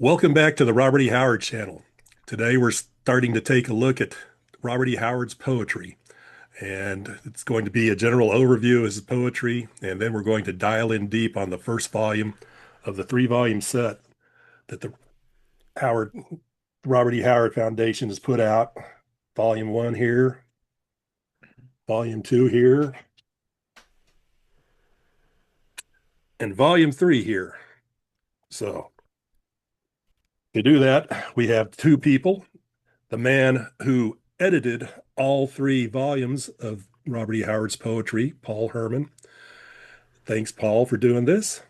Welcome back to the Robert E. Howard channel. Today we're starting to take a look at Robert E. Howard's poetry, and it's going to be a general overview of his poetry, and then we're going to dial in deep on the first volume of the three-volume set that the Howard Robert E. Howard Foundation has put out. Volume 1 here, Volume 2 here, and Volume 3 here. So to do that, we have two people. The man who edited all three volumes of Robert E. Howard's poetry, Paul Herman. Thanks, Paul, for doing this.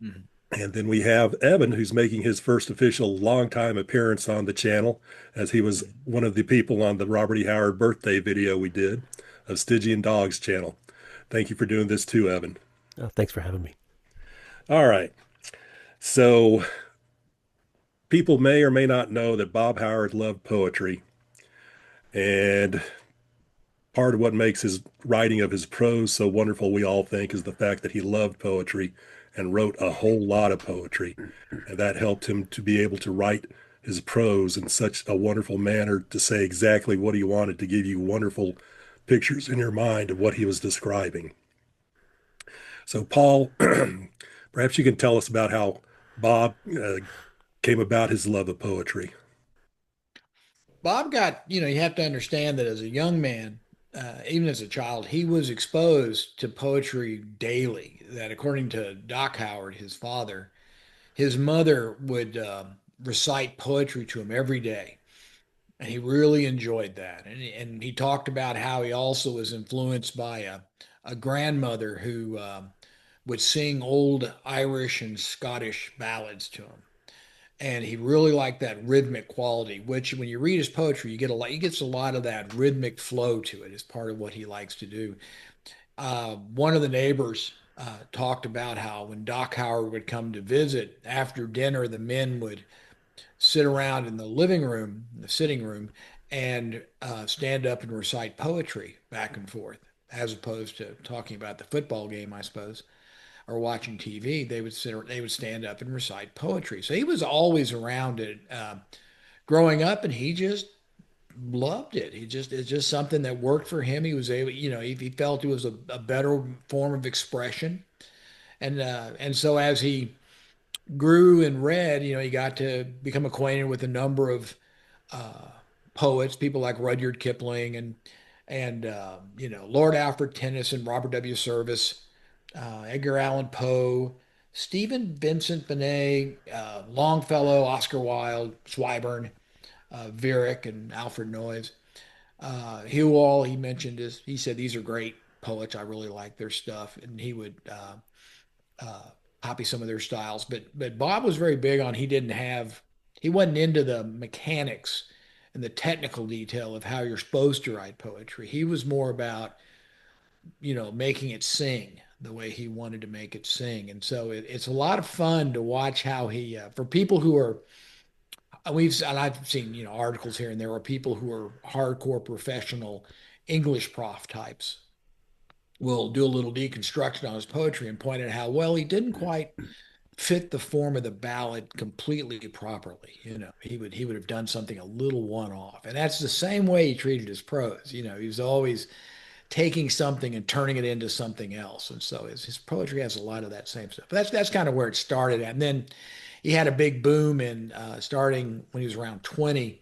Mhm. And then we have Evan, who's making his first official long-time appearance on the channel, as he was one of the people on the Robert E. Howard birthday video we did of Stygian Dog's channel. Thank you for doing this too, Evan. Oh, thanks for having me. All right. So people may or may not know that Bob Howard loved poetry. And part of what makes his writing of his prose so wonderful, we all think, is the fact that he loved poetry and wrote a whole lot of poetry. And that helped him to be able to write his prose in such a wonderful manner to say exactly what he wanted, to give you wonderful pictures in your mind of what he was describing. So, Paul, perhaps you can tell us about how Bob came about his love of poetry. Bob got, you have to understand that as a young man, even as a child, he was exposed to poetry daily. That according to Doc Howard, his father, his mother would recite poetry to him every day. And he really enjoyed that. And he talked about how he also was influenced by a grandmother who would sing old Irish and Scottish ballads to him. And he really liked that rhythmic quality, which when you read his poetry, you get a lot, he gets a lot of that rhythmic flow to it as part of what he likes to do. One of the neighbors talked about how when Doc Howard would come to visit after dinner, the men would sit around in the living room, the sitting room, and stand up and recite poetry back and forth, as opposed to talking about the football game, I suppose, or watching TV. They would stand up and recite poetry. So he was always around it growing up, and he just loved it. It's just something that worked for him. He was able, he felt it was a better form of expression, and so as he grew and read, he got to become acquainted with a number of uh, poets, people like Rudyard Kipling and Lord Alfred Tennyson, Robert W. Service, Edgar Allan Poe, Stephen Vincent Benet, Longfellow, Oscar Wilde, Swinburne, Vyrick, and Alfred Noyes. Whewell, he mentioned he said these are great poets. I really like their stuff, and he would uh, copy some of their styles. But Bob was very big on he wasn't into the mechanics and the technical detail of how you're supposed to write poetry. He was more about making it sing the way he wanted to make it sing. And so it's a lot of fun to watch how for people who are, and I've seen, articles here and there are people who are hardcore professional English prof types will do a little deconstruction on his poetry and point out how well he didn't quite fit the form of the ballad completely properly. He would have done something a little one off. And that's the same way he treated his prose. He was always taking something and turning it into something else. And so his poetry has a lot of that same stuff. But that's kind of where it started at. And then he had a big boom in starting when he was around 20.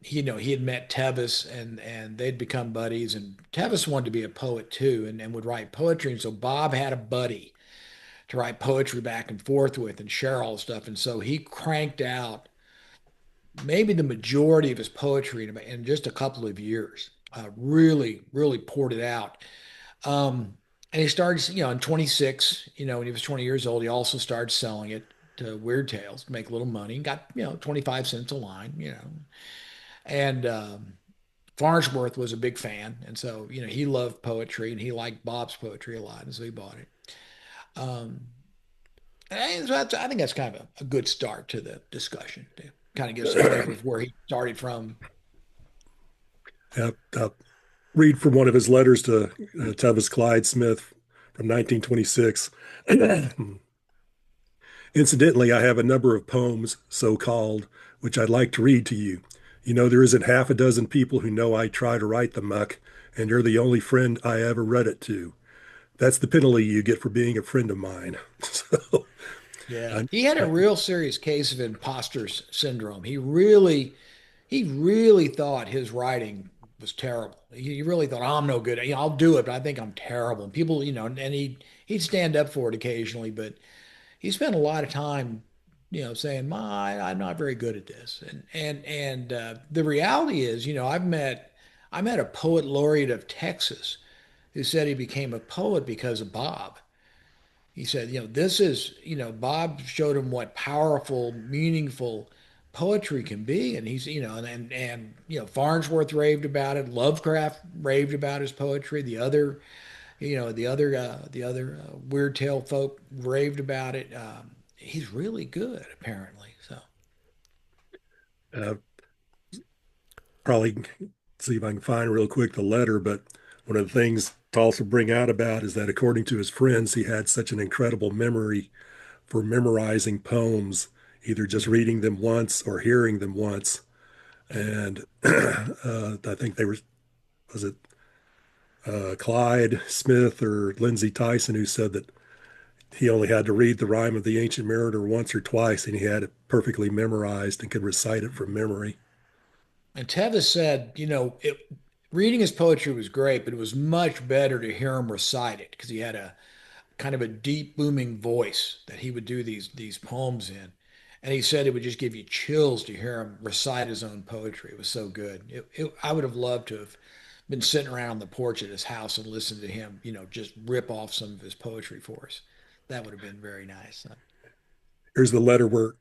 He had met Tevis and they'd become buddies. And Tevis wanted to be a poet too and would write poetry. And so Bob had a buddy to write poetry back and forth with and share all the stuff. And so he cranked out maybe the majority of his poetry in just a couple of years. Really, really poured it out. And he started, in 26, when he was 20 years old, he also started selling it to Weird Tales to make a little money and got, 25 cents a line, And Farnsworth was a big fan. And so, he loved poetry and he liked Bob's poetry a lot. And so he bought it. Um, And so I think that's kind of a good start to the discussion to kind of give us a flavor of where he started from. Read from one of his letters to Tevis Clyde Smith from 1926. Incidentally, I have a number of poems, so called, which I'd like to read to you. You know, there isn't half a dozen people who know I try to write the muck, and you're the only friend I ever read it to. That's the penalty you get for being a friend of mine. So, Yeah, I, he had a I, real serious case of imposter syndrome. He really thought his writing was terrible. He really thought, I'm no good. I'll do it, but I think I'm terrible. And people, and he'd stand up for it occasionally, but he spent a lot of time, saying, I'm not very good at this." And the reality is, I met a poet laureate of Texas who said he became a poet because of Bob. He said, this is, Bob showed him what powerful, meaningful poetry can be. And he's, Farnsworth raved about it. Lovecraft raved about his poetry. The other Weird Tale folk raved about it. He's really good, apparently. So, uh, probably see if I can find real quick the letter, but one of the things to also bring out about is that according to his friends, he had such an incredible memory for memorizing poems, either just mhm. reading them once or hearing them once. And I think they were, was it Clyde Smith or Lindsay Tyson who said that he only had to read the rhyme of the Ancient Mariner once or twice and he had it perfectly memorized and could recite it from memory. And Tevis said, reading his poetry was great, but it was much better to hear him recite it because he had a kind of a deep, booming voice that he would do these poems in. And he said it would just give you chills to hear him recite his own poetry. It was so good. I would have loved to have been sitting around the porch at his house and listened to him, just rip off some of his poetry for us. That would have been very nice. Here's the letter where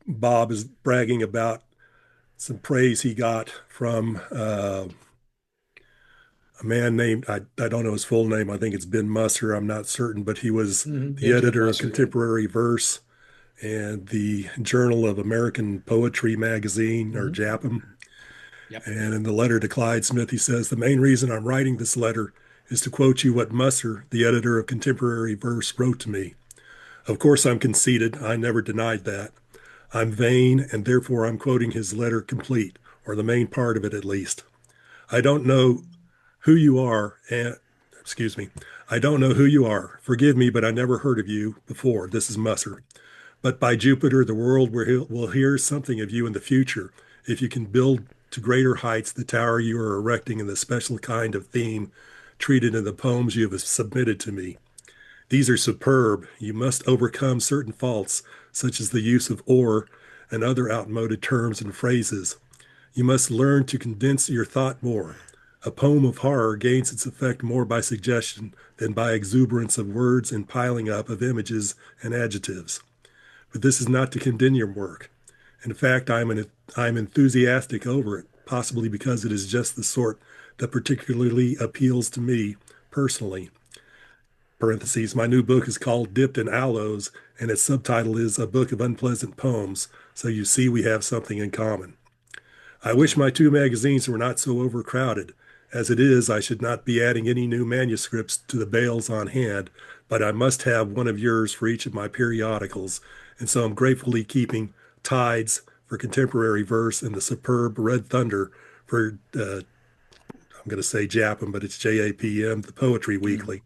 Bob is bragging about some praise he got from a man named, I don't know his full name. I think it's Ben Musser. I'm not certain, but he was the Benjamin editor of Musser, yeah. Contemporary Verse and the Journal of American Poetry magazine, or Hmm. JAPM. Yep. And in the letter to Clyde Smith, he says, the main reason I'm writing this letter is to quote you what Musser, the editor of Contemporary Verse, wrote to me. Of course, I'm conceited. I never denied that. I'm vain, and therefore I'm quoting his letter complete, or the main part of it at least. I don't know who you are, and excuse me, I don't know who you are. Forgive me, but I never heard of you before. This is Musser. But by Jupiter, the world will hear something of you in the future if you can build to greater heights the tower you are erecting in the special kind of theme treated in the poems you have submitted to me. These are superb. You must overcome certain faults, such as the use of or and other outmoded terms and phrases. You must learn to condense your thought more. A poem of horror gains its effect more by suggestion than by exuberance of words and piling up of images and adjectives. But this is not to condemn your work. In fact, I'm enthusiastic over it, possibly because it is just the sort that particularly appeals to me personally. Parentheses, my new book is called Dipped in Aloes, and its subtitle is A Book of Unpleasant Poems, so you see we have something in common. I wish my two magazines were not so overcrowded. As it is, I should not be adding any new manuscripts to the bales on hand, but I must have one of yours for each of my periodicals, and so I'm gratefully keeping Tides for contemporary verse and the superb Red Thunder for, I'm going to say JAPM, but it's JAPM, the Poetry Mhm. Weekly.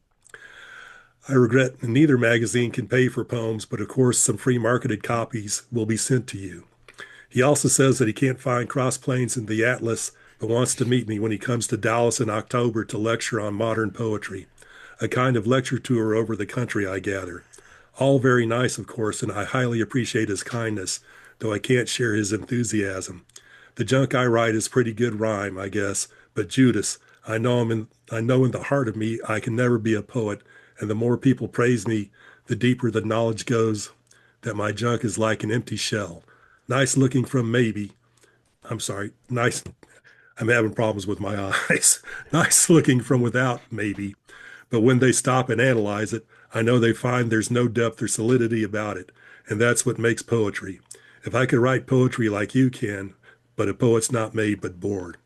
I regret neither magazine can pay for poems, but of course, some free marketed copies will be sent to you. He also says that he can't find cross planes in the Atlas, but wants to meet me when he comes to Dallas in October to lecture on modern poetry. A kind of lecture tour over the country, I gather. All very nice, of course, and I highly appreciate his kindness, though I can't share his enthusiasm. The junk I write is pretty good rhyme, I guess, but Judas, I know in the heart of me I can never be a poet, and the more people praise me, the deeper the knowledge goes that my junk is like an empty shell. Nice looking from maybe. I'm sorry, nice. I'm having problems with my eyes. Nice looking from without, maybe. But when they stop and analyze it, I know they find there's no depth or solidity about it. And that's what makes poetry. If I could write poetry like you can, but a poet's not made but bored.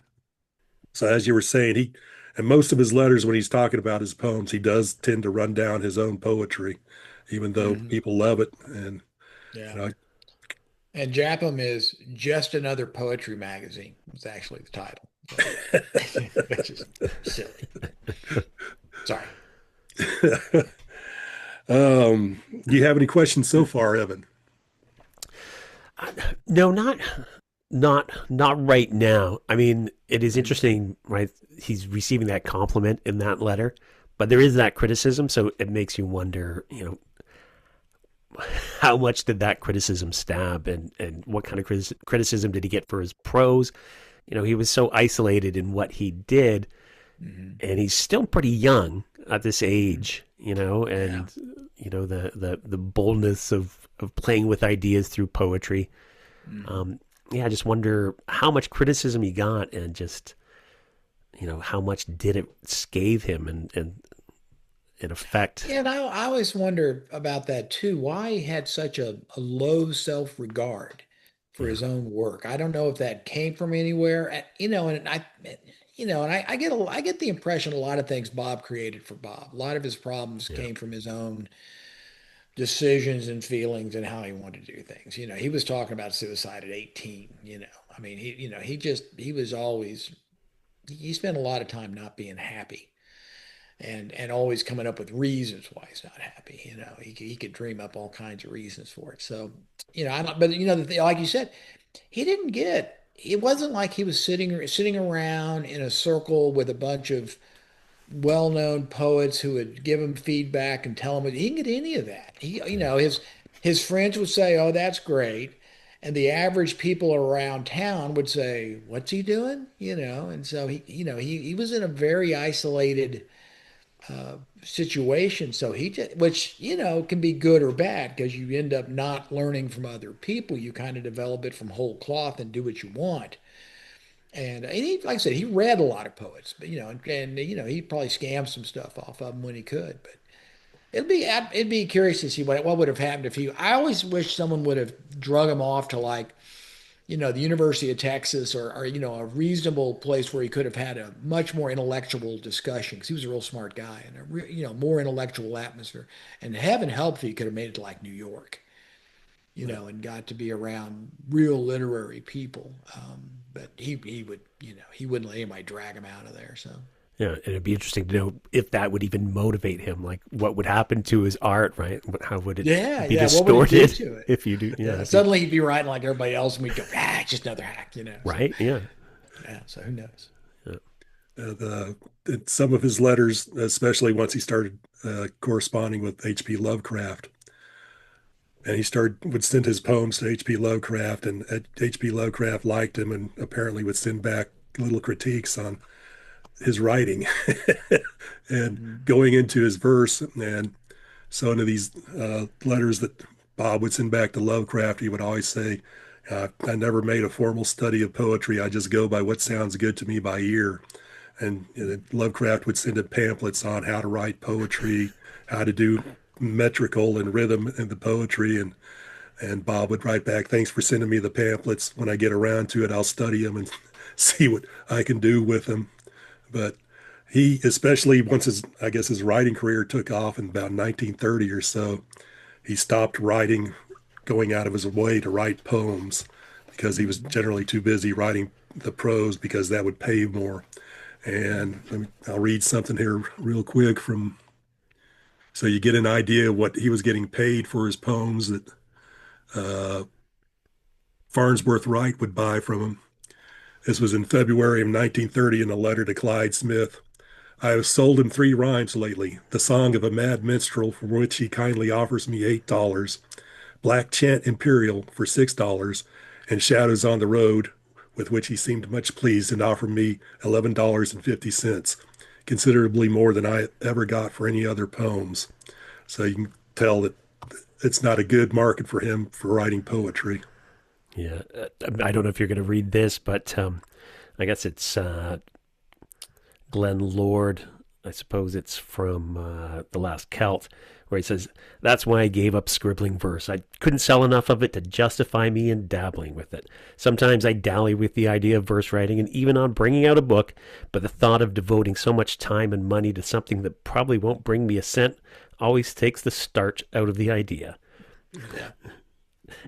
So as you were saying, and most of his letters, when he's talking about his poems, he does tend to run down his own poetry, even though Mhm. people love it. And Yeah. You know, And Japham is just another poetry magazine. It's actually the title. So, which is silly. Sorry. do you have any questions so far, Evan? No, not right now. I mean, it is interesting, right? He's receiving that compliment in that letter, but there is that criticism, so it makes you wonder, how much did that criticism stab, and what kind of criticism did he get for his prose? He was so isolated in what he did, Hmm. and he's still pretty young at this Hmm. age, Yeah. and the boldness of playing with ideas through poetry. Hmm. Um, yeah, I just wonder how much criticism he got, and just how much did it scathe him and affect. Yeah, and I always wonder about that too. Why he had such a low self-regard for Yeah, his own work. I don't know if that came from anywhere. I get the impression a lot of things Bob created for Bob. A lot of his problems yeah, came from his own decisions and feelings and how he wanted to do things. He was talking about suicide at 18. I mean, he was always, he spent a lot of time not being happy and always coming up with reasons why he's not happy. He could dream up all kinds of reasons for it. So, I don't, but like you said, he didn't get, it wasn't like he was sitting around in a circle with a bunch of well-known poets who would give him feedback and tell him he didn't get any of that. His friends would say, "Oh, that's great," and the average people around town would say, "What's he doing?" And so he was in a very isolated situation. So he just, which can be good or bad because you end up not learning from other people. You kind of develop it from whole cloth and do what you want. And he, like I said, he read a lot of poets, but and he probably scammed some stuff off of them when he could. But it'd be curious to see what would have happened if he. I always wish someone would have drug him off to like the University of Texas or a reasonable place where he could have had a much more intellectual discussion because he was a real smart guy and more intellectual atmosphere. And heaven help if he could have made it to like New York, and got to be around real literary people. But he would, he wouldn't let anybody drag him out of there. So yeah. And it'd be interesting to know if that would even motivate him. Like, what would happen to his art, right? How would it yeah, be yeah. What would he do distorted to it? if you do? Yeah, Yeah. Suddenly he'd be writing like everybody else, and we'd go, just another hack, So right. Yeah, yeah. So who knows? yeah, The some of his letters, especially once he started corresponding with H.P. Lovecraft, and he started would send his poems to H.P. Lovecraft, and H.P. Lovecraft liked him, and apparently would send back little critiques on his writing and Mhm. going into his verse. And so into these letters that Bob would send back to Lovecraft, he would always say, I never made a formal study of poetry. I just go by what sounds good to me by ear. And Lovecraft would send him pamphlets on how to write poetry, how to do metrical and rhythm in the poetry. And Bob would write back, thanks for sending me the pamphlets. When I get around to it, I'll study them and see what I can do with them. But he, especially once I guess his writing career took off in about 1930 or so, he stopped writing, going out of his way to write poems because he was Mhm. generally too busy writing the prose because that would pay more. And I'll read something here real quick from, so you get an idea of what he was getting paid for his poems that uh, Farnsworth Wright would buy from him. This was in February of 1930 in a letter to Clyde Smith. I have sold him 3 rhymes lately. The Song of a Mad Minstrel, for which he kindly offers me $8. Black Chant Imperial for $6, and Shadows on the Road, with which he seemed much pleased and offered me $11.50, considerably more than I ever got for any other poems. So you can tell that it's not a good market for him for writing poetry. yeah. I don't know if you're going to read this, but I guess it's Glenn Lord. I suppose it's from The Last Celt, where he says, "That's why I gave up scribbling verse. I couldn't sell enough of it to justify me in dabbling with it. Sometimes I dally with the idea of verse writing and even on bringing out a book, but the thought of devoting so much time and money to something that probably won't bring me a cent always takes the starch out of the idea." Yeah.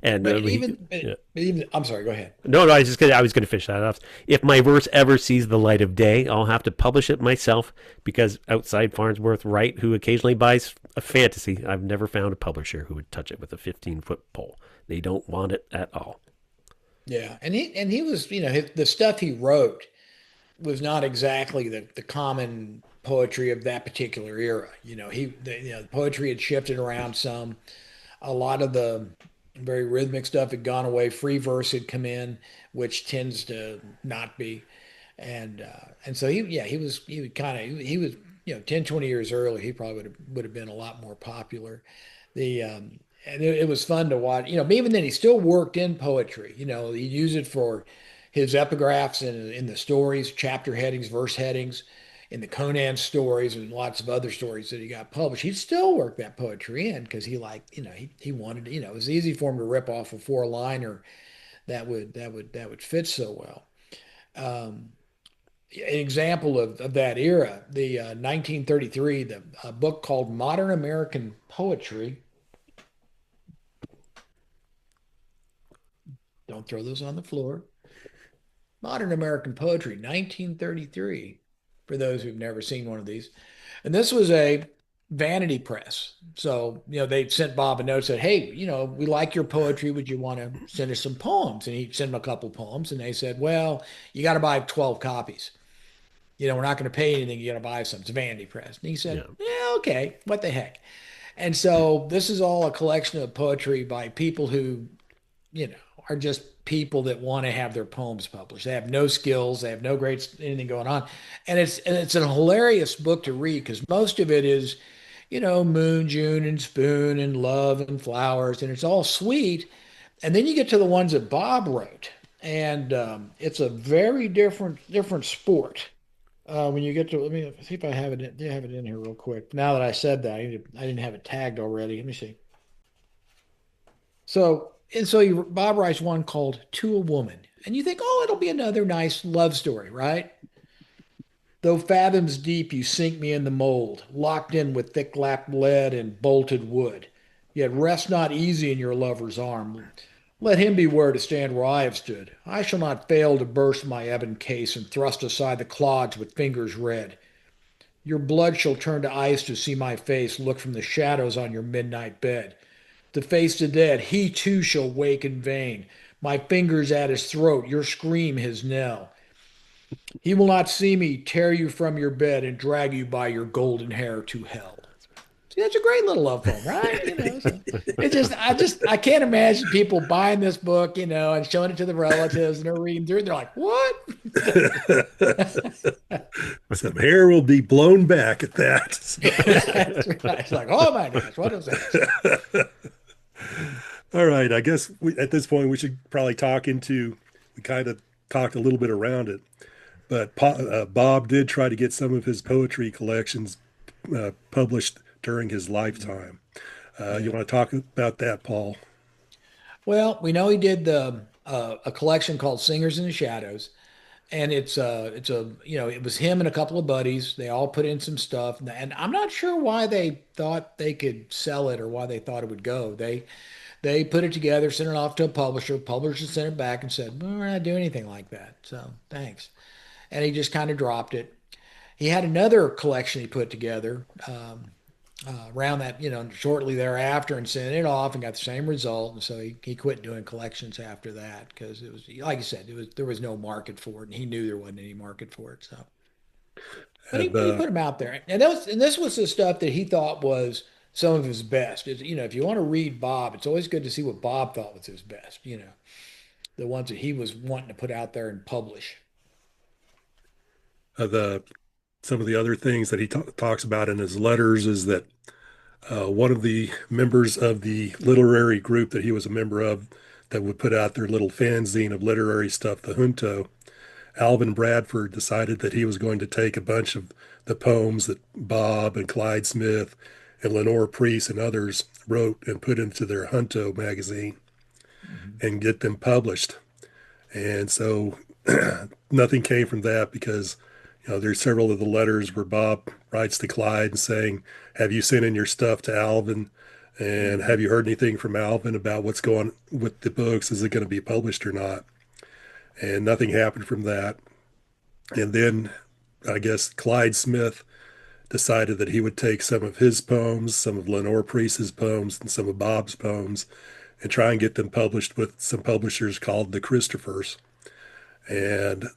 And But he, even, yeah. even, I'm sorry, go ahead. No, no, I was gonna finish that off. If my verse ever sees the light of day, I'll have to publish it myself because outside Farnsworth Wright, who occasionally buys a fantasy, I've never found a publisher who would touch it with a 15-foot pole. They don't want it at all. Yeah, and he was, the stuff he wrote was not exactly the common poetry of that particular era. The poetry had shifted around some. A lot of the very rhythmic stuff had gone away. Free verse had come in, which tends to not be. And so he would kind of he was 10, 20 years earlier he probably would have been a lot more popular. The And it was fun to watch. But even then he still worked in poetry. He'd use it for his epigraphs in the stories, chapter headings, verse headings, in the Conan stories and lots of other stories that he got published. He'd still work that poetry in because he liked, he wanted, it was easy for him to rip off a four-liner that would fit so well. Um, an example of that era, the 1933, the a book called Modern American Poetry. Don't throw those on the floor. Modern American Poetry, 1933, for those who've never seen one of these. And this was a vanity press. So, they sent Bob a note, said, hey, we like your poetry. Would you want to send us some poems? And he sent them a couple poems. And they said, well, you got to buy 12 copies. We're not going to pay anything. You got to buy some. It's a vanity press. And he said, Yeah. yeah, okay. What the heck? And so this is all a collection of poetry by people who, you know, are just people that want to have their poems published. They have no skills, they have no great anything going on. And it's a hilarious book to read because most of it is, moon, June, and spoon, and love and flowers, and it's all sweet. And then you get to the ones that Bob wrote, and it's a very different sport. When you get to, let me see if I have it. Do I have it in here real quick? Now that I said that, I didn't have it tagged already. Let me see. Bob writes one called "To a Woman," and you think, oh, it'll be another nice love story, right? Though fathoms deep, you sink me in the mold, locked in with thick lapped lead and bolted wood. Yet rest not easy in your lover's arm. Let him beware to stand where I have stood. I shall not fail to burst my ebon case and thrust aside the clods with fingers red. Your blood shall turn to ice to see my face look from the shadows on your midnight bed. To face the dead, he too shall wake in vain. My fingers at his throat, your scream his knell. He will not see me tear you from your bed and drag you by your golden hair to hell. See, that's a great little love poem, right? So I can't imagine people buying this book, and showing it to the relatives, and they're reading through it. They're like, "What?" Some hair will be blown back at That's right. It's like, "Oh my gosh, what is that?" All right, I guess at this point we should probably we kind of talked a little bit around it, but Bob did try to get some of his poetry collections published during his lifetime. You Yeah. want to talk about that, Paul? Well, we know he did a collection called "Singers in the Shadows," and it was him and a couple of buddies. They all put in some stuff, and I'm not sure why they thought they could sell it or why they thought it would go. They put it together, sent it off to a publisher. Publisher sent it back and said, well, "We're not doing anything like that, so thanks." And he just kind of dropped it. He had another collection he put together around that, shortly thereafter, and sent it off and got the same result. And so he quit doing collections after that because it was, like you said, there was no market for it, and he knew there wasn't any market for it. So, but he, And he put them out there, and this was the stuff that he thought was some of his best. If you want to read Bob, it's always good to see what Bob thought was his best. The ones that he was wanting to put out there and publish. the some of the other things that he talks about in his letters is that one of the members of the literary group that he was a member of that would put out their little fanzine of literary stuff, the Junto, Alvin Bradford decided that he was going to take a bunch of the poems that Bob and Clyde Smith and Lenore Priest and others wrote and put into their Junto magazine Mhm. and get them published. And so nothing came from that because, there's several of the letters where Bob writes to Clyde and saying, have you sent in your stuff to Alvin? And Mhm. have you heard anything from Alvin about what's going with the books? Is it going to be published or not? And nothing happened from that. And then I guess Clyde Smith decided that he would take some of his poems, some of Lenore Priest's poems, and some of Bob's poems and try and get them published with some publishers called the Christophers. And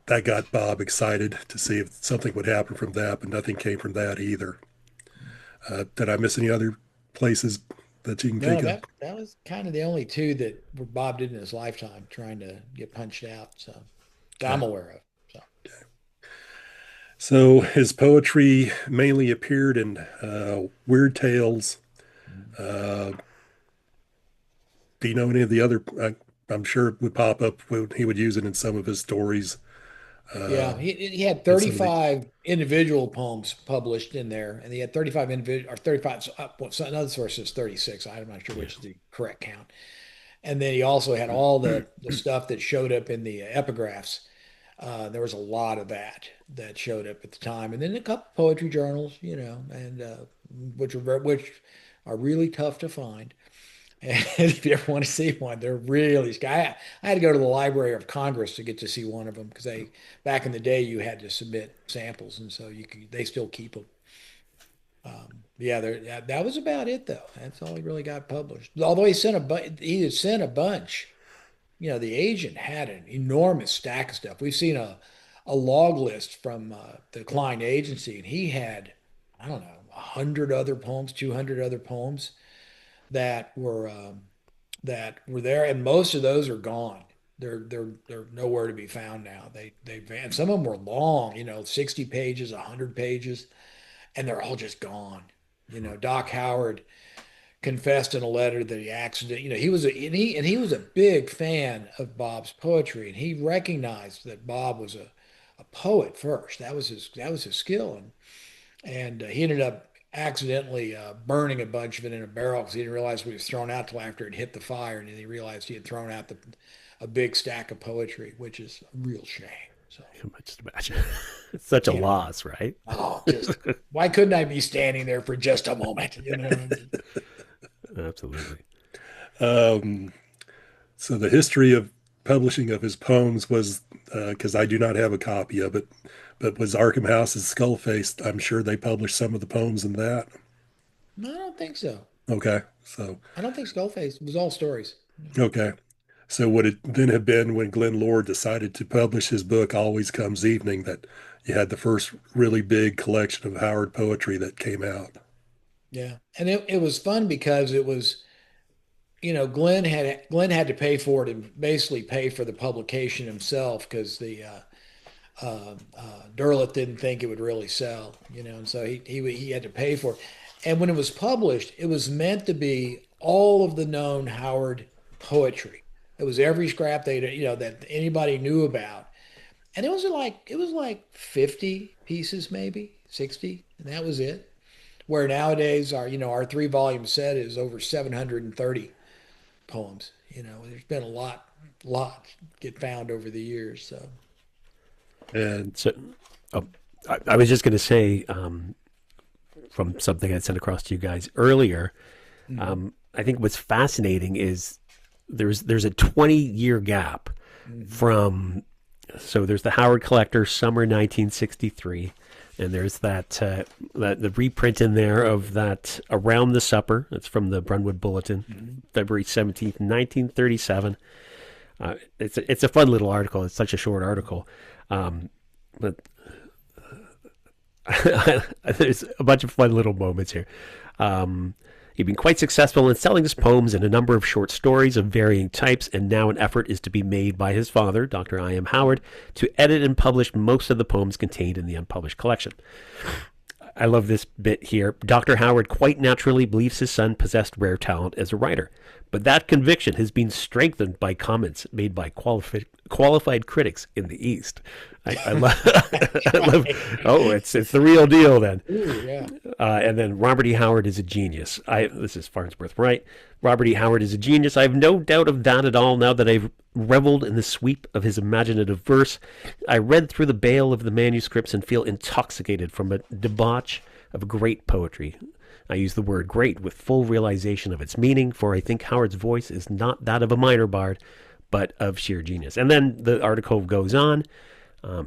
that got Bob excited to see if something would happen from that, but nothing came from that either. Did I miss any other places that you can No, think of? that was kind of the only two that Bob did in his lifetime, trying to get punched out. So that Okay. I'm aware of. So So his poetry mainly appeared in Weird Tales. Uh, do you know any of the other? I'm sure it would pop up. He would use it in some of his stories. Uh, yeah, he had and some of the 35 individual poems published in there, and he had 35 individual or 35. Well, another source says 36. I'm not sure Yeah. which is the correct count. And then he also had all the stuff that showed up in the epigraphs. There was a lot of that showed up at the time, and then a couple poetry journals, and which are really tough to find. And if you ever want to see one, they're really. I had to go to the Library of Congress to get to see one of them because they back in the day you had to submit samples, and so they still keep them. Yeah, that was about it though. That's all he really got published. Although he had sent a bunch. The agent had an enormous stack of stuff. We've seen a log list from the Klein agency, and he had, I don't know, 100 other poems, 200 other poems that were there, and most of those are gone. They're nowhere to be found now. And some of them were long, 60 pages, 100 pages, and they're all just gone. Doc Howard confessed in a letter that he accident, he was a big fan of Bob's poetry, and he recognized that Bob was a poet first. That was his skill, and he ended up accidentally burning a bunch of it in a barrel because he didn't realize what he was thrown out till after it hit the fire, and then he realized he had thrown out a big stack of poetry, which is a real shame. So I can just imagine. It's such a can't imagine. loss, right? Oh, just why couldn't I be standing there for just a moment? Absolutely. um, so the history of publishing of his poems was because I do not have a copy of it, but was Arkham House's Skullface. I'm sure they published some of the poems in that. No, I don't think so. Okay, so I don't think Skullface was all stories. okay. So would it then have been when Glenn Lord decided to publish his book Always Comes Evening that you had the first really big collection of Howard poetry that came out? Yeah. And it was fun because it was, Glenn had to pay for it and basically pay for the publication himself because the Derleth didn't think it would really sell, and so he had to pay for it. And when it was published, it was meant to be all of the known Howard poetry. It was every scrap that anybody knew about. And it was like 50 pieces, maybe 60, and that was it. Where nowadays our 3 volume set is over 730 poems. There's been a lot get found over the years. So And So, oh, I was just going to say from something I sent across to you guys earlier. mhm, I think what's fascinating is there's a 20-year gap mhm, from there's the Howard Collector Summer 1963, and there's that the reprint in there of that Around the Supper. It's from the Brunwood Bulletin, mhm. February 17th, 1937. It's a fun little article. It's such a short article, but there's a bunch of fun little moments here. He'd been quite successful in selling his poems in a number of short stories of varying types, and now an effort is to be made by his father, Dr. I.M. Howard, to edit and publish most of the poems contained in the unpublished collection. I love this bit here. Dr. Howard quite naturally believes his son possessed rare talent as a writer, but that conviction has been strengthened by comments made by qualified critics in the East. I love, I love. Oh, it's the real deal then. Ooh, yeah. And then Robert E. Howard is a genius. This is Farnsworth, right? Robert E. Howard is a genius. I have no doubt of that at all now that I've reveled in the sweep of his imaginative verse. I read through the bale of the manuscripts and feel intoxicated from a debauch of great poetry. I use the word great with full realization of its meaning, for I think Howard's voice is not that of a minor bard, but of sheer genius. And then the article goes on.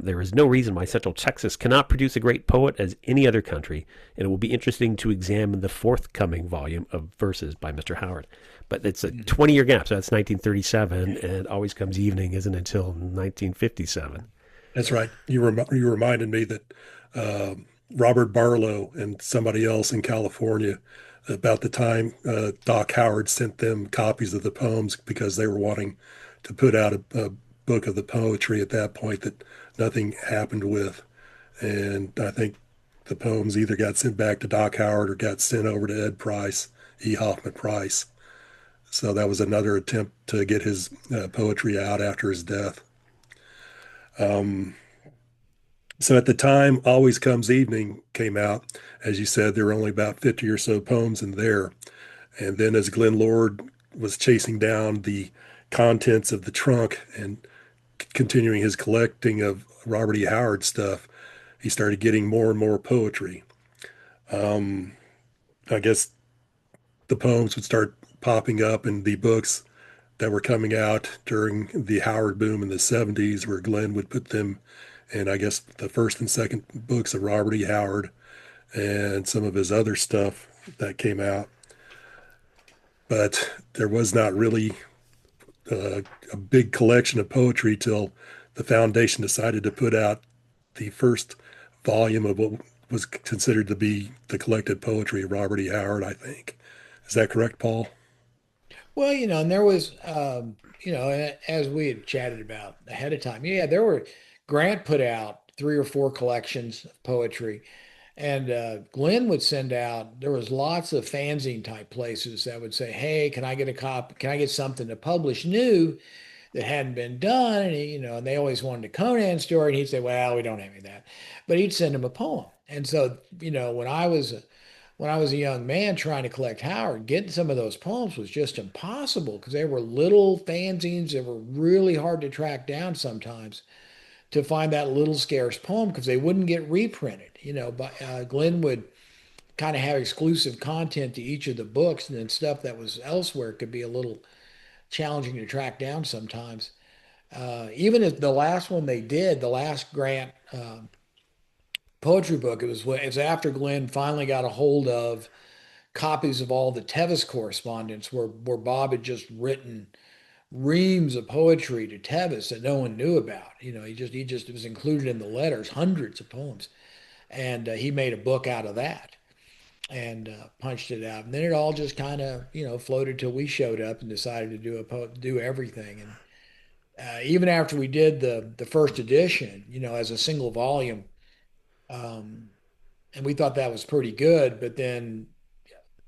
There is no reason why Central Texas cannot produce a great poet as any other country, and it will be interesting to examine the forthcoming volume of verses by Mr. Howard. But it's a 20-year gap, so that's 1937, and Always Comes Evening isn't until 1957. That's right. You reminded me that uh, Robert Barlow and somebody else in California, about the time Doc Howard sent them copies of the poems because they were wanting to put out a book of the poetry at that point that nothing happened with. And I think the poems either got sent back to Doc Howard or got sent over to Ed Price, E. Hoffman Price. So that was another attempt to get his poetry out after his death. Um, so at the time, Always Comes Evening came out. As you said, there were only about 50 or so poems in there. And then as Glenn Lord was chasing down the contents of the trunk and continuing his collecting of Robert E. Howard stuff, he started getting more and more poetry. Um, I guess the poems would start popping up in the books that were coming out during the Howard boom in the 70s, where Glenn would put them in, I guess, the first and second books of Robert E. Howard and some of his other stuff that came out. But there was not really a big collection of poetry till the foundation decided to put out the first volume of what was considered to be the collected poetry of Robert E. Howard, I think. Is that correct, Paul? Well, and there was, as we had chatted about ahead of time, yeah, there were, Grant put out three or four collections of poetry, and Glenn would send out, there was lots of fanzine type places that would say, hey, can I get a copy? Can I get something to publish new that hadn't been done? And, and they always wanted a Conan story. And he'd say, well, we don't have any of that. But he'd send them a poem. And so, when I was a young man trying to collect Howard, getting some of those poems was just impossible because they were little fanzines that were really hard to track down sometimes to find that little scarce poem because they wouldn't get reprinted. But Glenn would kind of have exclusive content to each of the books, and then stuff that was elsewhere could be a little challenging to track down sometimes. Even if the last one they did, the last Grant poetry book, it was after Glenn finally got a hold of copies of all the Tevis correspondence where Bob had just written reams of poetry to Tevis that no one knew about. He just it was included in the letters, hundreds of poems, and he made a book out of that and punched it out. And then it all just kind of floated till we showed up and decided to do everything. And even after we did the first edition, as a single volume, um, and we thought that was pretty good, but then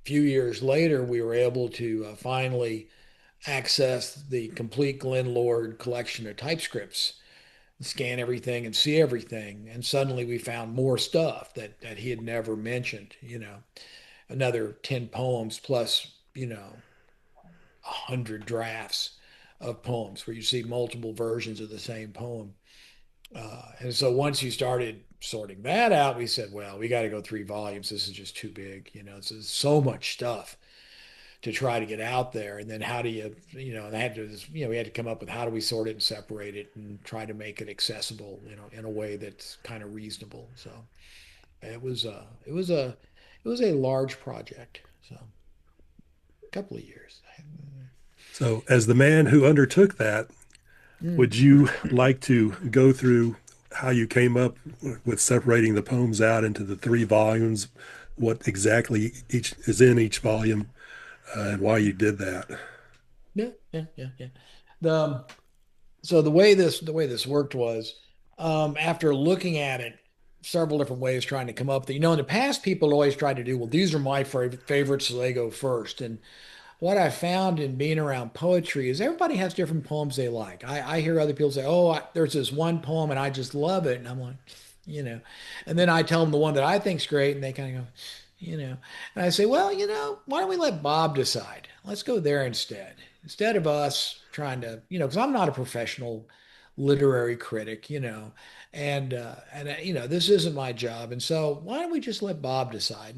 few years later, we were able to finally access the complete Glenn Lord collection of typescripts, scan everything and see everything. And suddenly we found more stuff that he had never mentioned, another 10 poems plus, 100 drafts of poems where you see multiple versions of the same poem. And so once you started sorting that out, we said, well, we got to go 3 volumes. This is just too big. It's so much stuff to try to get out there. And then how do and I had to, we had to come up with how do we sort it and separate it and try to make it accessible, in a way that's kind of reasonable. So it was a large project. So a couple of years. So, as the man who undertook that, Mm. would you like to go through how you came up with separating the poems out into the 3 volumes, what exactly each is in each volume, and why you did that? Yeah, yeah, yeah, yeah. The So the way this worked was, after looking at it several different ways, trying to come up with in the past people always tried to do, well, these are my favorites, so they go first. And what I found in being around poetry is everybody has different poems they like. I hear other people say, oh, there's this one poem and I just love it. And I'm like, you know, and then I tell them the one that I think's great and they kind of go, and I say, well, why don't we let Bob decide? Let's go there instead. Instead of us trying to, because I'm not a professional literary critic, this isn't my job. And so why don't we just let Bob decide?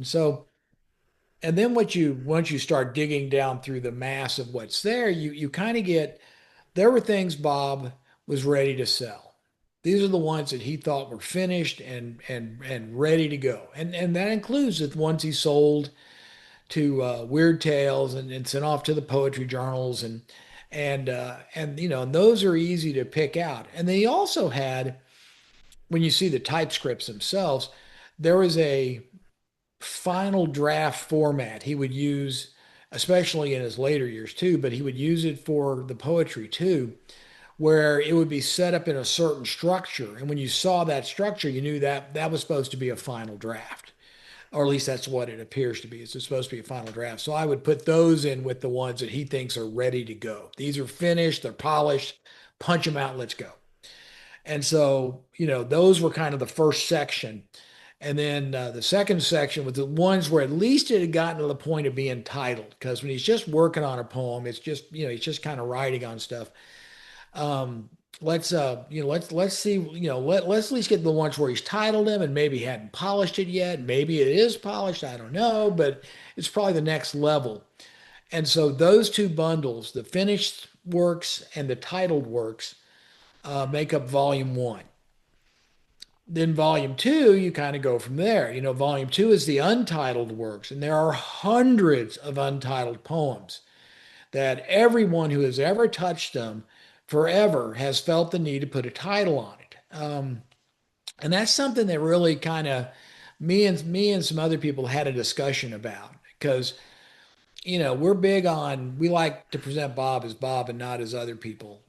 And then once you start digging down through the mass of what's there, you kind of get there were things Bob was ready to sell. These are the ones that he thought were finished and ready to go. And that includes the ones he sold to Weird Tales and sent off to the poetry journals and those are easy to pick out. And then he also had, when you see the typescripts themselves, there was a final draft format he would use, especially in his later years too, but he would use it for the poetry too, where it would be set up in a certain structure. And when you saw that structure, you knew that that was supposed to be a final draft, or at least that's what it appears to be. It's supposed to be a final draft. So I would put those in with the ones that he thinks are ready to go. These are finished, they're polished, punch them out, let's go. And so, those were kind of the first section. And then the second section was the ones where at least it had gotten to the point of being titled. Because when he's just working on a poem, it's just, he's just kind of writing on stuff. Let's see, let's at least get the ones where he's titled them and maybe hadn't polished it yet. Maybe it is polished, I don't know, but it's probably the next level. And so those two bundles, the finished works and the titled works, make up volume one. Then volume two, you kind of go from there. Volume two is the untitled works, and there are hundreds of untitled poems that everyone who has ever touched them forever has felt the need to put a title on it. And that's something that really kind of me and some other people had a discussion about because we like to present Bob as Bob and not as other people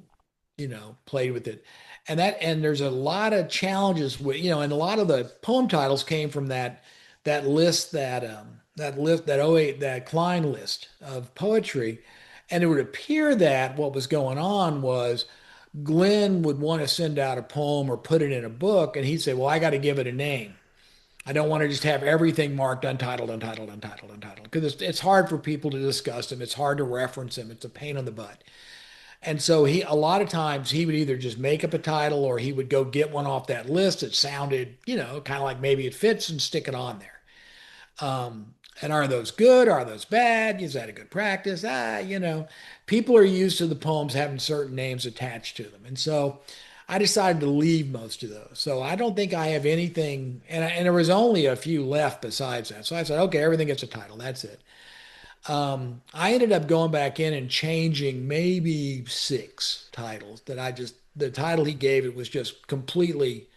played with it. And there's a lot of challenges with, and a lot of the poem titles came from that list that 08 that Klein list of poetry. And it would appear that what was going on was Glenn would want to send out a poem or put it in a book, and he'd say, well, I got to give it a name. I don't want to just have everything marked untitled, untitled, untitled, untitled, because it's hard for people to discuss them. It's hard to reference them. It's a pain in the butt. And so a lot of times he would either just make up a title or he would go get one off that list that sounded, kind of like maybe it fits and stick it on there. And are those good? Are those bad? Is that a good practice? People are used to the poems having certain names attached to them. And so I decided to leave most of those. So I don't think I have anything, and there was only a few left besides that. So I said, okay, everything gets a title. That's it. I ended up going back in and changing maybe six titles the title he gave it was just completely,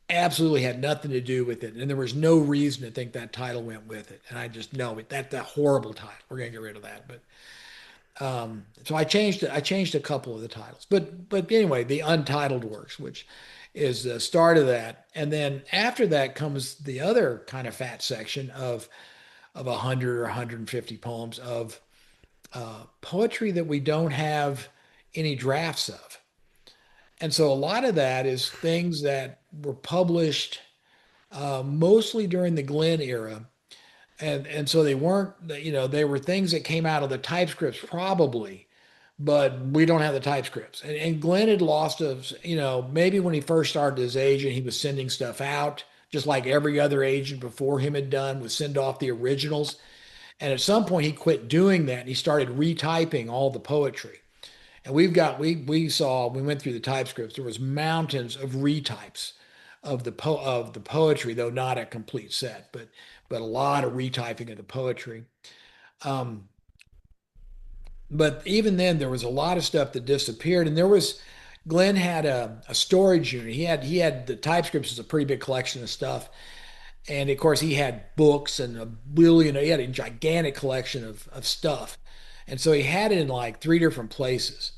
absolutely had nothing to do with it. And there was no reason to think that title went with it. And I just know it, that's a horrible title. We're going to get rid of that. So I changed it. I changed a couple of the titles, but anyway, the untitled works, which is the start of that. And then after that comes the other kind of fat section of 100 or 150 poems of poetry that we don't have any drafts of. And so a lot of that is things that were published mostly during the Glenn era. And so they weren't, they were things that came out of the typescripts probably, but we don't have the typescripts. And Glenn had lost of, maybe when he first started his agent, he was sending stuff out, just like every other agent before him had done, would send off the originals. And at some point he quit doing that and he started retyping all the poetry. And we went through the typescripts, there was mountains of retypes of the poetry, though not a complete set, but a lot of retyping of the poetry. Um, but even then, there was a lot of stuff that disappeared, and Glenn had a storage unit. He had the typescripts is a pretty big collection of stuff, and of course he had books and he had a gigantic collection of stuff, and so he had it in like three different places.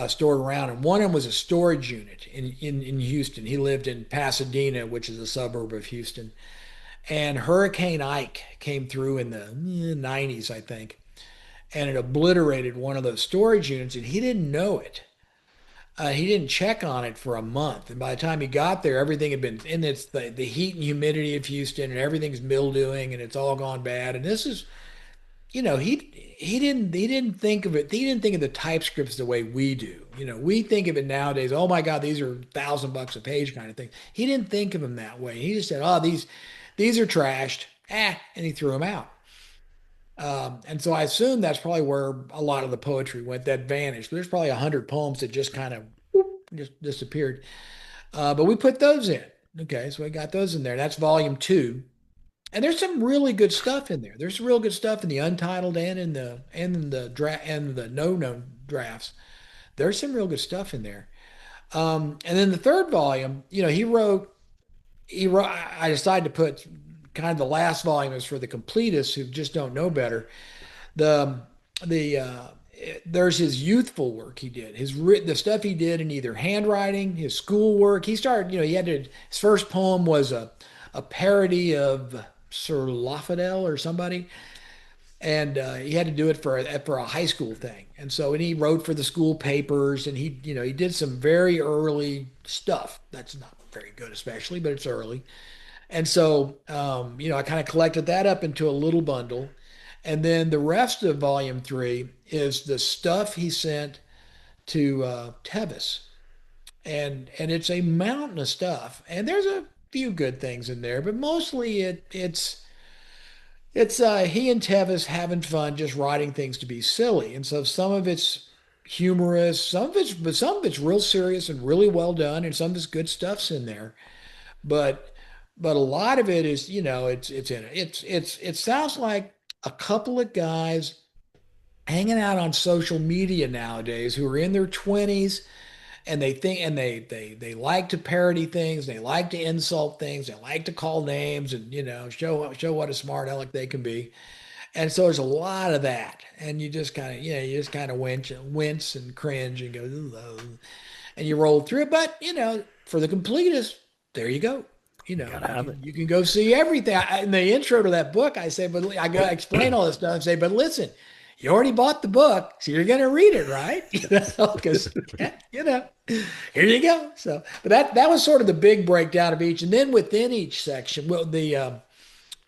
Stored around, and one of them was a storage unit in Houston. He lived in Pasadena, which is a suburb of Houston. And Hurricane Ike came through in the 90s, I think, and it obliterated one of those storage units, and he didn't know it. He didn't check on it for a month, and by the time he got there, everything had been, and it's the heat and humidity of Houston, and everything's mildewing, and it's all gone bad. And this is he didn't think of it. He didn't think of the typescripts the way we do. We think of it nowadays. Oh my God, these are $1,000 a page kind of thing. He didn't think of them that way. He just said, "Oh, these are trashed," and he threw them out. And so I assume that's probably where a lot of the poetry went that vanished. There's probably 100 poems that just kind of just disappeared. But we put those in. Okay, so we got those in there. That's volume two. And there's some really good stuff in there. There's real good stuff in the untitled and the no known drafts. There's some real good stuff in there. And then the third volume, he wrote. I decided to put kind of the last volume is for the completists who just don't know better. The the There's his youthful work he did, the stuff he did in either handwriting, his schoolwork. He started, his first poem was a parody of Sir Lafadelle or somebody, and he had to do it for a high school thing. And he wrote for the school papers, and he did some very early stuff. That's not very good, especially, but it's early. I kind of collected that up into a little bundle. And then the rest of volume three is the stuff he sent to Tevis. And it's a mountain of stuff. And there's a few good things in there, but mostly it's he and Tevis having fun just writing things to be silly. And so some of it's humorous, some of it's real serious and really well done, and some of it's good stuff's in there. But but a lot of it is, it's in it. It sounds like a couple of guys hanging out on social media nowadays who are in their 20s, and they like to parody things, they like to insult things, they like to call names and show what a smart aleck they can be. And so there's a lot of that. And you just kind of wince and cringe and go, "Ooh," and you roll through it. But for the completist, there you go. Gotta You have it. can you can go see everything. In the intro to that book, I say, but I got to explain all this stuff and say, but listen, you already bought the book, so you're going to read it, right? Because here you go. So, but that was sort of the big breakdown of each, and then within each section, well, the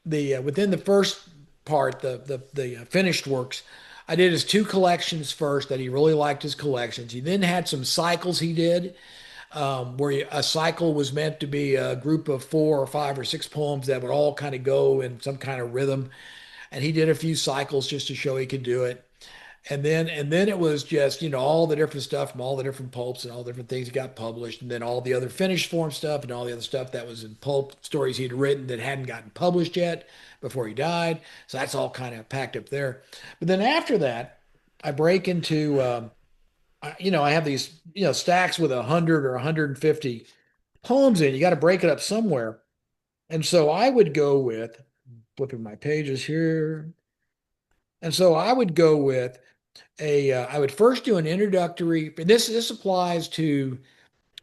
within the first part, the finished works, I did his two collections first that he really liked his collections. He then had some cycles he did, where a cycle was meant to be a group of four or five or six poems that would all kind of go in some kind of rhythm. And he did a few cycles just to show he could do it. And then it was just, all the different stuff from all the different pulps and all the different things he got published, and then all the other finished form stuff and all the other stuff that was in pulp stories he'd written that hadn't gotten published yet before he died. So that's all kind of packed up there. But then after that, I break into I have these, stacks with 100 or 150 poems in. You got to break it up somewhere. And so I would go with, flipping my pages here. And so I would go with I would first do an introductory. This applies to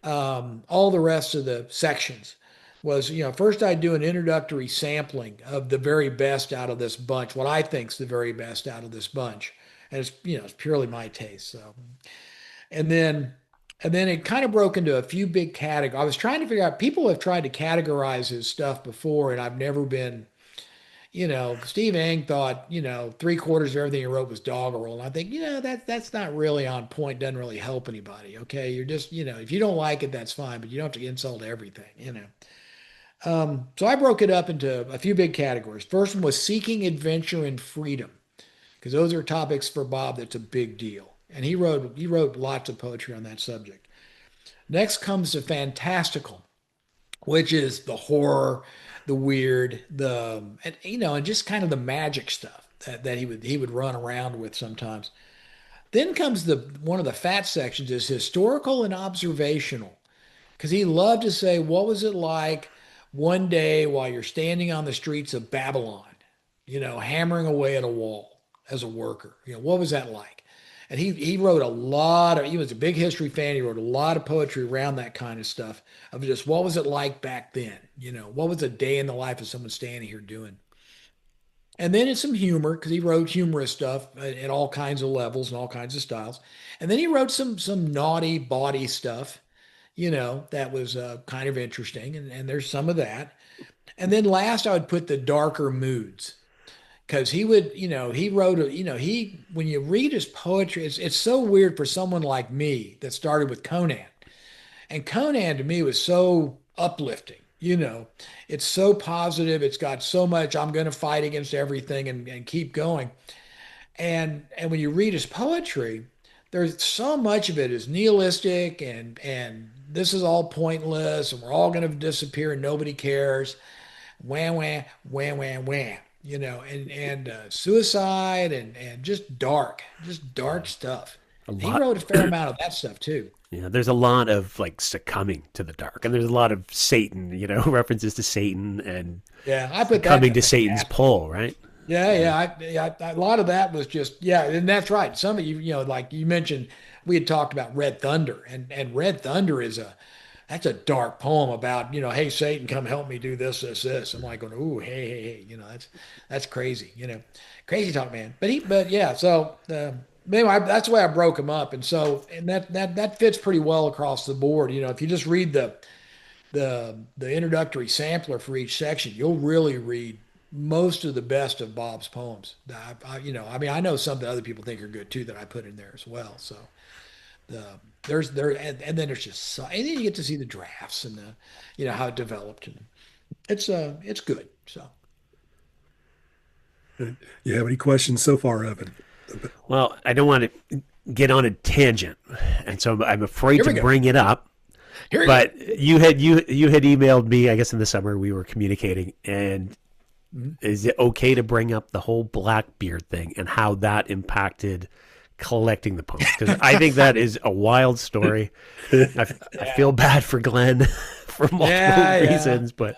all the rest of the sections. Was, first I'd do an introductory sampling of the very best out of this bunch, what I think's the very best out of this bunch. And it's purely my taste. So, and then and then it kind of broke into a few big categories. I was trying to figure out, people have tried to categorize his stuff before, and I've never been, Steve Eng thought, three-quarters of everything he wrote was doggerel. And I think, that's not really on point, doesn't really help anybody. Okay. You're just, if you don't like it, that's fine, but you don't have to insult everything. So I broke it up into a few big categories. First one was seeking adventure and freedom, because those are topics for Bob that's a big deal. And he wrote lots of poetry on that subject. Next comes the fantastical, which is the horror, the weird, and just kind of the magic stuff that he would run around with sometimes. Then comes the one of the fat sections is historical and observational, because he loved to say, what was it like one day while you're standing on the streets of Babylon, hammering away at a wall as a worker? What was that like? And he wrote a lot of, he was a big history fan. He wrote a lot of poetry around that kind of stuff, of just what was it like back then? What was a day in the life of someone standing here doing? And then it's some humor, because he wrote humorous stuff at all kinds of levels and all kinds of styles. And then he wrote some naughty, bawdy stuff, that was kind of interesting. And there's some of that. And then last, I would put the darker moods, because he would, he wrote, when you read his poetry, it's so weird for someone like me that started with Conan. And Conan to me was so uplifting. It's so positive. It's got so much, I'm going to fight against everything and keep going. And when you read his poetry, there's so much of it is nihilistic and this is all pointless and we're all going to disappear and nobody cares. Wham wham wham wham wham. And suicide and just dark stuff. A He lot. wrote a fair amount of that stuff too. Yeah, there's a lot of like succumbing to the dark, and there's a lot of Satan, references to Satan and Yeah, I put that in succumbing a to Satan's fantastic. pull, right? Yeah, yeah, a lot of that was just yeah, and that's right. Some of you, like you mentioned, we had talked about Red Thunder, and Red Thunder that's a dark poem about hey Satan, come help me do this, this, this. I'm like going, ooh, hey, hey, hey, that's crazy, crazy talk, man. But yeah, so anyway, that's the way I broke him up, and so and that fits pretty well across the board. If you just read the introductory sampler for each section, you'll really read most of the best of Bob's poems. I mean, I know some that other people think are good too that I put in there as well. So the there's there and then there's just and then you get to see the drafts and the how it developed and it's good. So You have any questions so far, Evan? Well, I don't want to get on a tangent, and so I'm afraid here to we go. bring it up. Here we go. But you had emailed me, I guess in the summer we were communicating, and Mhm. is it okay to bring up the whole Blackbeard thing and how that impacted collecting the poems? Because I think that is a wild story. I Yeah. feel bad for Glenn for multiple Yeah, yeah. reasons, but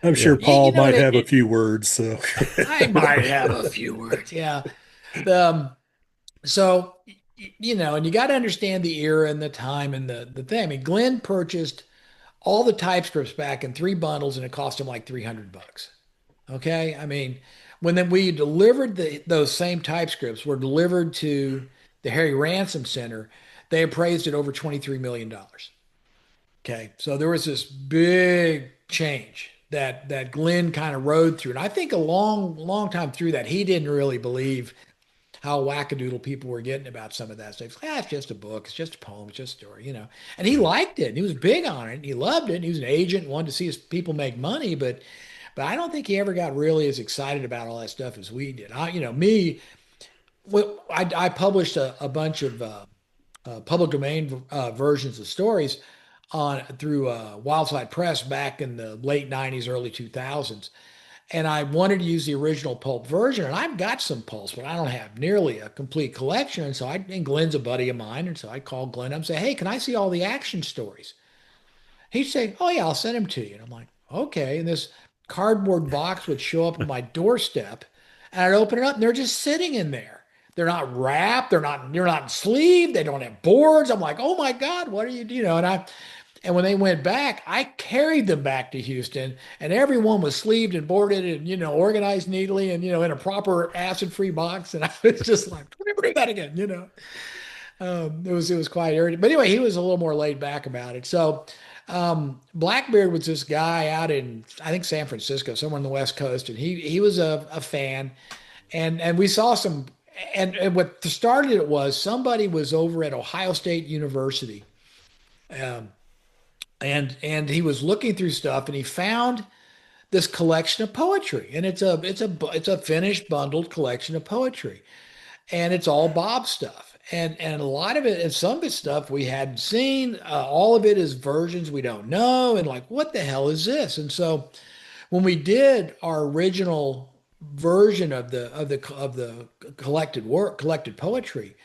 I'm yeah. sure Paul might It, have a few words. So, I might have a few words. Yeah. Um, so and you got to understand the era and the time and the thing. I mean, Glenn purchased all the typescripts back in three bundles, and it cost him like $300. Okay, I mean, when then we delivered those same typescripts were delivered to the Harry Ransom Center, they appraised it over $23 million. Okay, so there was this big change that Glenn kind of rode through, and I think a long time through that he didn't really believe how wackadoodle people were getting about some of that stuff. It's like, it's just a book, it's just a poem, it's just a story. And he liked it, and he was big on it, and he loved it, and he was an agent, and wanted to see his people make money, but I don't think he ever got really as excited about all that stuff as we did. Me, well, I published a bunch of public domain versions of stories on through Wildside Press back in the late '90s, early 2000s, and I wanted to use the original pulp version. And I've got some pulps, but I don't have nearly a complete collection. And Glenn's a buddy of mine, and so I called Glenn up and say, "Hey, can I see all the action stories?" He'd say, "Oh yeah, I'll send them to you." And I'm like, "Okay." And this cardboard box would show up on my doorstep, and I'd open it up, and they're just sitting in there. They're not wrapped. They're not sleeved. They don't have boards. I'm like, "Oh my God, what are you?" And when they went back, I carried them back to Houston, and everyone was sleeved and boarded and organized neatly and in a proper acid-free box. And I was just like, "We'll never do that again." It was quite irritating. But anyway, he was a little more laid back about it. So Blackbeard was this guy out in I think San Francisco, somewhere on the West Coast, and he was a fan, and we saw some. And what started it was somebody was over at Ohio State University, um, and he was looking through stuff, and he found this collection of poetry, and it's a finished bundled collection of poetry, and it's all Bob stuff. And a lot of it, and some of it's stuff we hadn't seen. All of it is versions we don't know, and like, what the hell is this? And so when we did our original version of the collected poetry,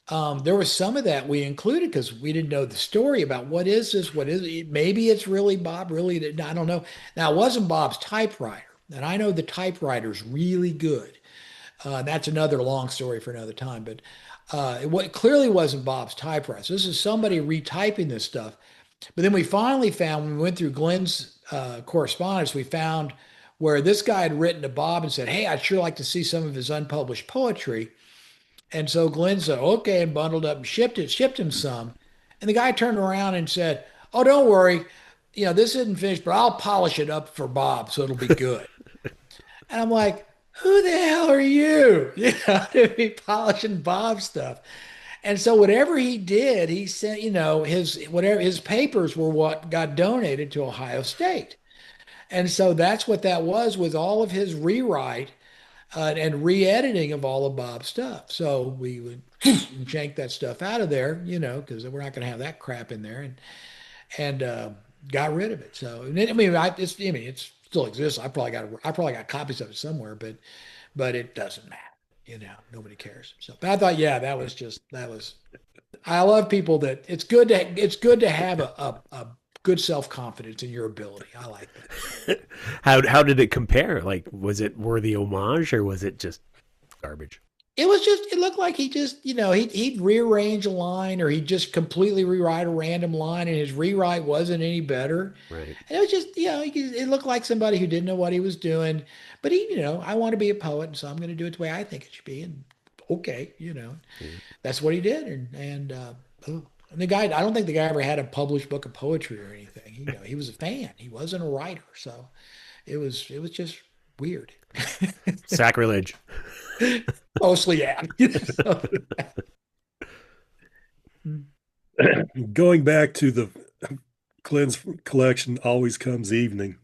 there was some of that we included because we didn't know the story about what is this, what is it? Maybe it's really Bob, really, I don't know. Now it wasn't Bob's typewriter, and I know the typewriter's really good. That's another long story for another time, but it clearly wasn't Bob's typewriter. So this is somebody retyping this stuff. But then we finally found, when we went through Glenn's correspondence, we found where this guy had written to Bob and said, "Hey, I'd sure like to see some of his unpublished poetry." And so Glenn said, "Okay," and bundled up and shipped him some. And the guy turned around and said, "Oh, don't worry. This isn't finished, but I'll polish it up for Bob so it'll be good." And I'm like, who the hell are you? You know, to be polishing Bob's stuff. And so whatever he did, he sent, his whatever his papers were what got donated to Ohio State. And so that's what that was all of his rewrite and re-editing of all of Bob's stuff. So we would yank that stuff out of there, because we're not going to have that crap in there, and got rid of it. So I mean, it still exists. I probably got copies of it somewhere, but it doesn't matter. Nobody cares. So, but I thought, yeah, that was. I love people that it's good to have a good self-confidence in your ability. I like that. How did it compare? Like, was it worthy homage or was it just garbage? It looked like he just, he'd rearrange a line or he'd just completely rewrite a random line and his rewrite wasn't any better. Right. And it was just, it looked like somebody who didn't know what he was doing. But I want to be a poet, and so I'm going to do it the way I think it should be. And okay, Yeah. that's what he did. And the guy, I don't think the guy ever had a published book of poetry or anything. He was a fan. He wasn't a writer. So it was just weird. Sacrilege. Mostly, yeah. So, Going back to the Glenn's collection, Always Comes Evening.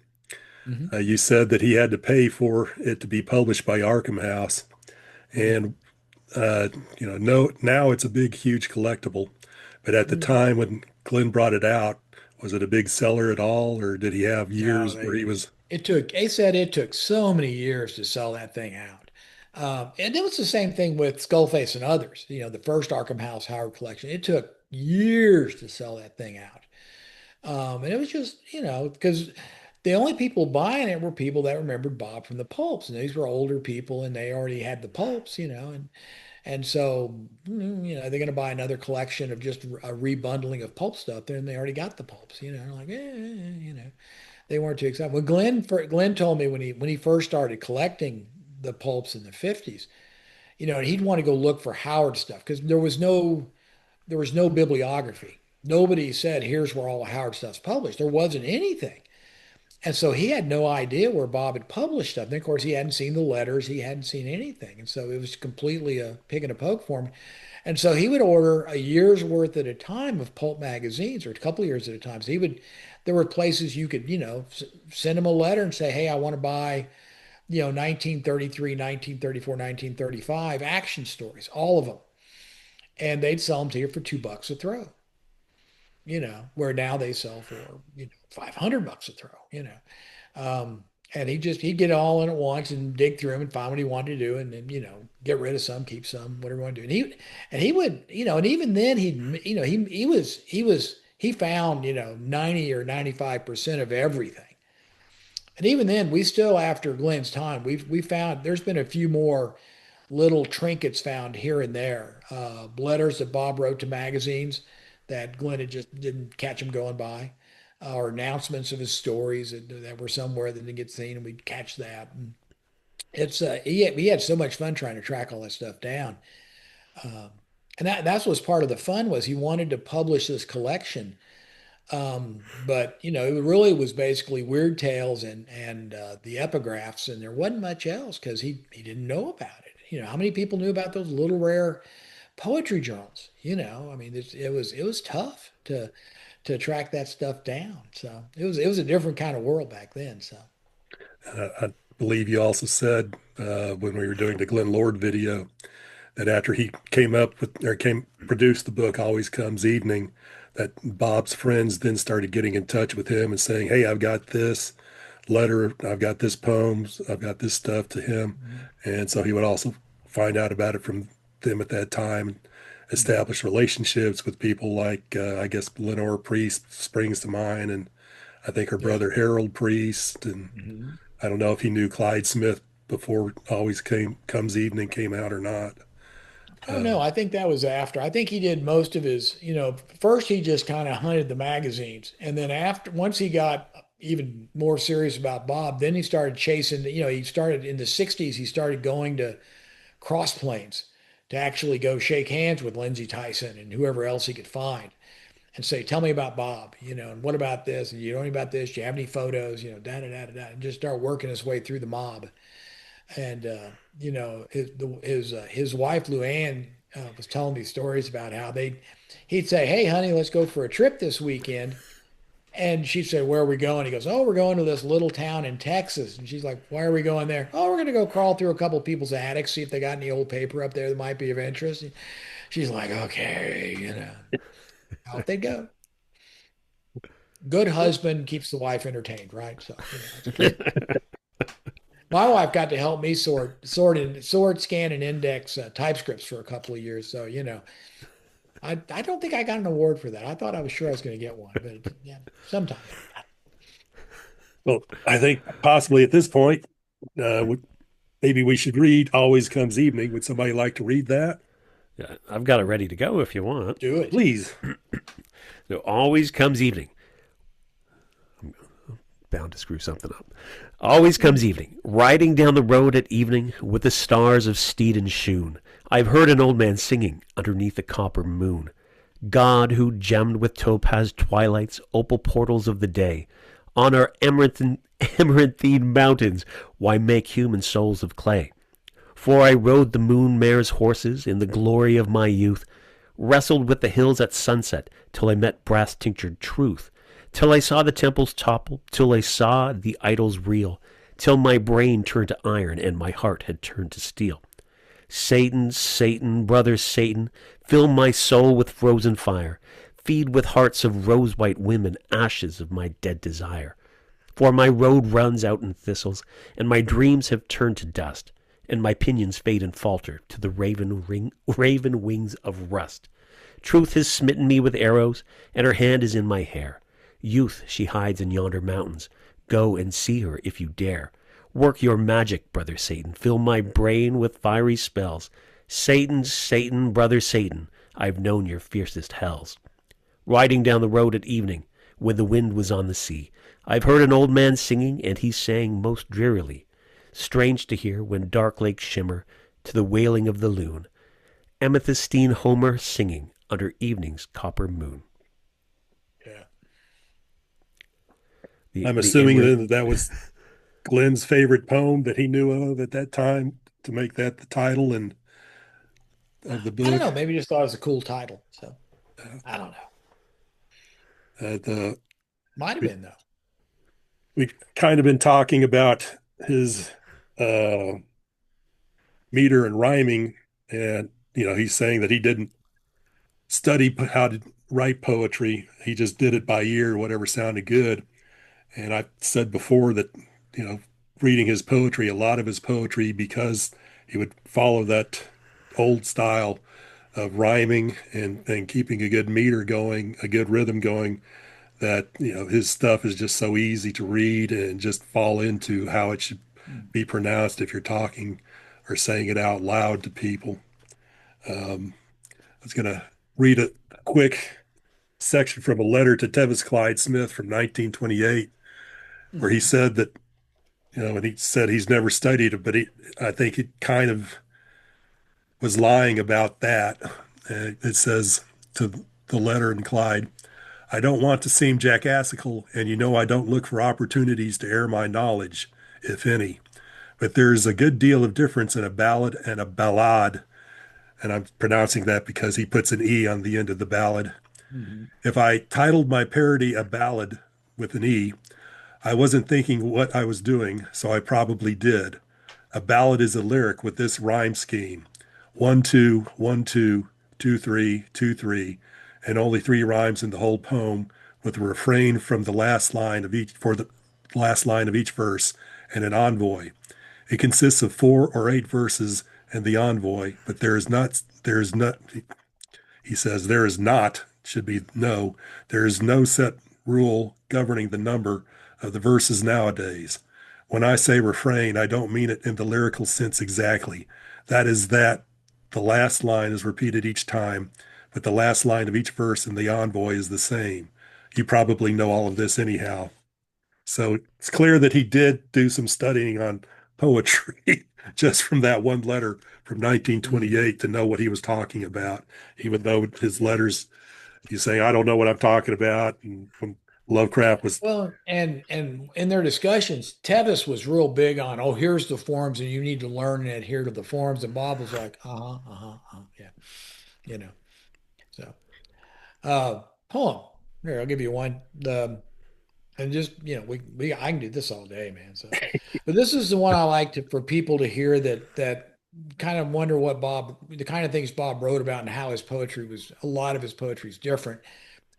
mhm. You said that he had to pay for it to be published by Arkham House, Yeah. and uh, no, now it's a big, huge collectible. But at the Mm. time when Glenn brought it out, was it a big seller at all, or did he have No, years where he was? they said it took so many years to sell that thing out. And it was the same thing with Skullface and others, the first Arkham House Howard collection. It took years to sell that thing out. And it was just, because the only people buying it were people that remembered Bob from the pulps. And these were older people and they already had the pulps, and so, they're going to buy another collection of just a rebundling of pulp stuff. Then they already got the pulps, like, they weren't too excited. When Glenn told me when he first started collecting the pulps in the 50s, and he'd want to go look for Howard stuff because there was no bibliography. Nobody said, here's where all the Howard stuff's published. There wasn't anything. And so he had no idea where Bob had published stuff. And of course, he hadn't seen the letters, he hadn't seen anything. And so it was completely a pick and a poke for him. And so he would order a year's worth at a time of pulp magazines or a couple of years at a time. So there were places you could, send him a letter and say, hey, I want to buy, 1933, 1934, 1935 action stories, all of them. And they'd sell them to you for $2 a throw, where now they sell for, $500 a throw, and he'd get it all in at once and dig through them and find what he wanted to do and then, get rid of some, keep some, whatever he wanted to do. And he would, and even then he found, 90 or 95% of everything. And even then, we still, after Glenn's time, we found there's been a few more little trinkets found here and there. Letters that Bob wrote to magazines that Glenn had just didn't catch him going by, or announcements of his stories that were somewhere that didn't get seen, and we'd catch that. And he had so much fun trying to track all that stuff down. Um, and that's what's part of the fun was he wanted to publish this collection. But it really was basically weird tales and the epigraphs, and there wasn't much else because he didn't know about it. How many people knew about those little rare poetry journals? I mean, it was tough to track that stuff down. So it was a different kind of world back then. So I believe you also said when we were doing the Glenn Lord video that after he came up with or came produced the book Always Comes Evening, that Bob's friends then started getting in touch with him and saying, "Hey, I've got this letter, I've got this poems, I've got this stuff" to him, mhm, and so he would also find out about it from them at that time and mhm. establish relationships with people like I guess Lenore Priest springs to mind, and I think her Yeah. brother Harold Priest, and Mhm. I don't know if he knew Clyde Smith before Always Came Comes Evening came out or not. I don't know. I think that was after. I think he did most of his, first he just kind of hunted the magazines. And then once he got even more serious about Bob, then he started chasing, he started in the 60s, he started going to cross planes to actually go shake hands with Lindsey Tyson and whoever else he could find and say, tell me about Bob, and what about this? And you know any about this? Do you have any photos? Da da da da da. And just start working his way through the mob. And his wife Luann was telling me stories about how he'd say, "Hey, honey, let's go for a trip this weekend." And she said, "Where are we going?" He goes, "Oh, we're going to this little town in Texas." And she's like, "Why are we going there?" "Oh, we're going to go crawl through a couple of people's attics, see if they got any old paper up there that might be of interest." She's like, "Okay, out they go." Good husband keeps the wife entertained, right? So, it's pretty. My wife got to help me sort, scan, and index typescripts for a couple of years. So, I don't think I got an award for that. I thought I was sure I was going to get one, but yeah, sometimes. Well, I think possibly at this point, maybe we should read Always Comes Evening. Would somebody like to read that? Yeah, I've got it ready to go if you want. Do it. Please. So always comes evening. Bound to screw something up. Always comes evening, riding down the road at evening with the stars of steed and shoon. I've heard an old man singing underneath the copper moon. God, who gemmed with topaz twilights opal portals of the day, on our emeranthine mountains, why make human souls of clay? For I rode the moon mare's horses in the glory of my youth, wrestled with the hills at sunset till I met brass tinctured truth, till I saw the temples topple, till I saw the idols reel, till my brain turned to iron and my heart had turned to steel. Satan, Satan, brother Satan, fill my soul with frozen fire, feed with hearts of rose-white women ashes of my dead desire. For my road runs out in thistles, and my dreams have turned to dust, and my pinions fade and falter to the raven wings of rust. Truth has smitten me with arrows, and her hand is in my hair. Youth she hides in yonder mountains. Go and see her if you dare. Work your magic, brother Satan. Fill my brain with fiery spells. Satan, Satan, brother Satan, I've known your fiercest hells. Riding down the road at evening, when the wind was on the sea, I've heard an old man singing, and he sang most drearily. Strange to hear when dark lakes shimmer to the wailing of the loon. Amethystine Homer singing under evening's copper moon. Yeah. I'm assuming that that was Glenn's favorite poem that he knew of at that time to make that the title and of the I don't book. know. Maybe just thought it was a cool title. So I don't know. The Might have we, been though. we've kind of been talking about his uh, meter and rhyming, and he's saying that he didn't study how to write poetry. He just did it by ear, whatever sounded good. And I said before that, you know, reading his poetry, a lot of his poetry, because he would follow that old style of rhyming and keeping a good meter going, a good rhythm going, that, his stuff is just so easy to read and just fall into how it should be pronounced if you're talking or saying it out loud to people. I was going to read a quick section from a letter to Tevis Clyde Smith from 1928, where he Mhm. said that, and he said he's never studied it, but I think it kind of was lying about that. It says to the letter in Clyde, I don't want to seem jackassical, and I don't look for opportunities to air my knowledge, if any. But there's a good deal of difference in a ballad and a ballade, and I'm pronouncing that because he puts an E on the end of the ballad. Mhm. If I titled my parody a ballad with an E, I wasn't thinking what I was doing, so I probably did. A ballad is a lyric with this rhyme scheme: 1 2 1 2 2 3 2 3, and only three rhymes in the whole poem, with a refrain from the last line of each for the last line of each verse, and an envoy. It consists of 4 or 8 verses and the envoy, but there is not, he says, there is not, should be no, there is no set rule governing the number of the verses nowadays. When I say refrain, I don't mean it in the lyrical sense exactly. That is that the last line is repeated each time, but the last line of each verse in the envoy is the same. You probably know all of this anyhow. So it's clear that he did do some studying on poetry just from that one letter from Mhm. 1928 to know what he was talking about, even though his letters, he's saying, I don't know what I'm talking about. And Lovecraft was Well, and in their discussions, Tevis was real big on, oh, here's the forms, and you need to learn and adhere to the forms. And Bob was like, yeah, you know. So, poem. Here, I'll give you one. The and just we I can do this all day, man. So, but this is the one I like to for people to hear that kind of wonder what Bob, the kind of things Bob wrote about and how his poetry was. A lot of his poetry is different,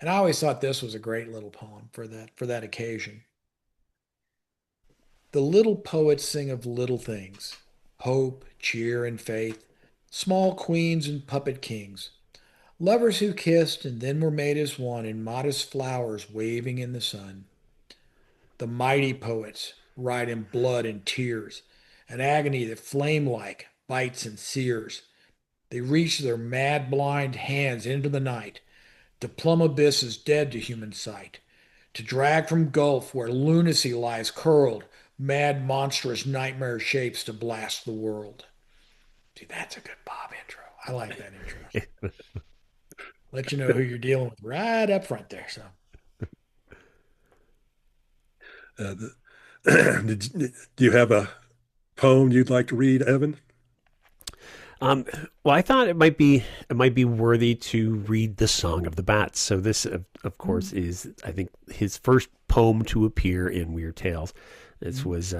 and I always thought this was a great little poem for that occasion. The little poets sing of little things, hope, cheer, and faith, small queens and puppet kings, lovers who kissed and then were made as one in modest flowers waving in the sun. The mighty poets write in blood and tears, an agony that flame like bites and sears. They reach their mad blind hands into the night, to plumb abysses dead to human sight, to drag from gulf where lunacy lies curled, mad monstrous nightmare shapes to blast the world. See, that's a good Bob intro. I like that intro. Let you know who you're dealing with right up front there. So the, do you have a poem you'd like to read, Evan? Um, well, I thought it might be worthy to read the Song of the Bats. So this, of course, is I think his first poem to appear in Weird Tales. This was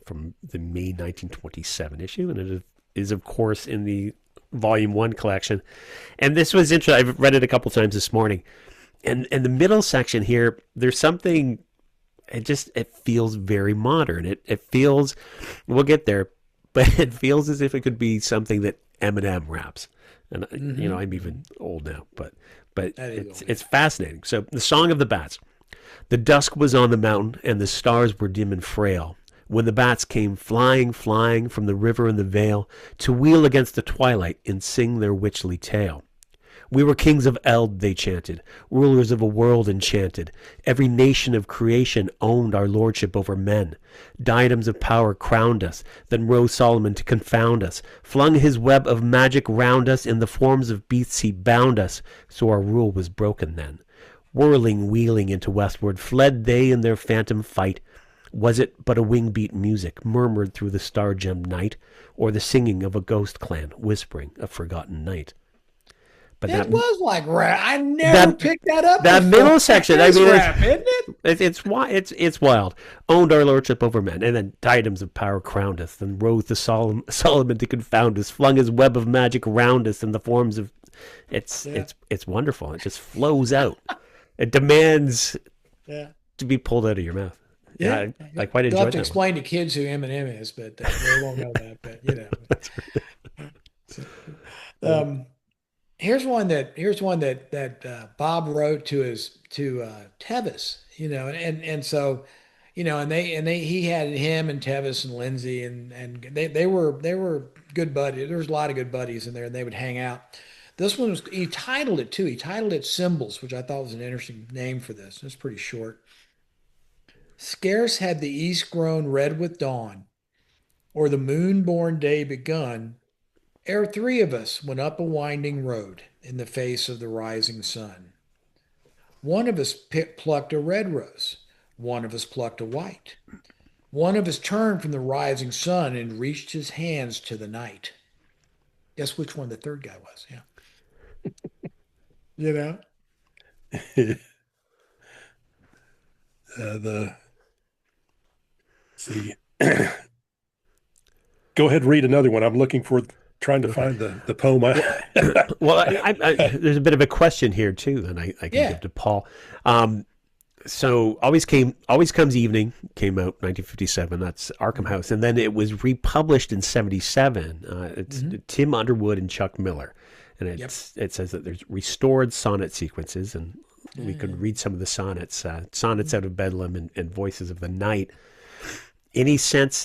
from the May 1927 issue, and it is of course in the Volume One collection. And this was interesting. I've read it a couple times this morning, and the middle section here, there's something. It feels very modern. It feels, we'll get there, but it feels as if it could be something that Eminem raps. And I'm even old now, but it's fascinating. So the Song of the Bats. The dusk was on the mountain, and the stars were dim and frail, when the bats came flying, flying from the river and the vale, to wheel against the twilight and sing their witchly tale. We were kings of Eld, they chanted, rulers of a world enchanted. Every nation of creation owned our lordship over men. Diadems of power crowned us, then rose Solomon to confound us, flung his web of magic round us, in the forms of beasts he bound us, so our rule was broken then. Whirling, wheeling into westward, fled they in their phantom fight. Was it but a wing-beat music murmured through the star-gemmed night, or the singing of a ghost clan whispering a forgotten night? But that that was like rap. I never that picked that up that before. middle section, I That is mean, rap, isn't it? it's wild. Owned our lordship over men, and then diadems of power crowned us. Then rose the Solomon to confound us, flung his web of magic round us in the forms of. It's wonderful. It just flows out. It demands Yeah. to be pulled out of your mouth. Yeah. I quite You'll have enjoyed to that one. explain to kids who Eminem is, but they won't know that. But um, here's one that Bob wrote to his to Tevis, and so and they he had him and Tevis and Lindsay and they were good buddies. There was a lot of good buddies in there, and they would hang out. This one was he titled it too. He titled it Symbols, which I thought was an interesting name for this. It's pretty short. Scarce had the east grown red with dawn, or the moon-born day begun, ere three of us went up a winding road in the face of the rising sun. One of us plucked a red rose, one of us plucked a white. One of us turned from the rising sun and reached his hands to the night. Guess which one the third guy was? Yeah. You know? The see, go ahead and read another one. I'm looking for trying to find the poem. Well, there's a bit of a question here too, and I can Yeah. give to Paul. So always comes evening came out 1957. That's Arkham House, and then it was republished in 77. It's Tim Underwood and Chuck Miller, and it says that there's restored sonnet sequences, and we could read some of the sonnets, sonnets out of Bedlam and Voices of the Night. Any sense?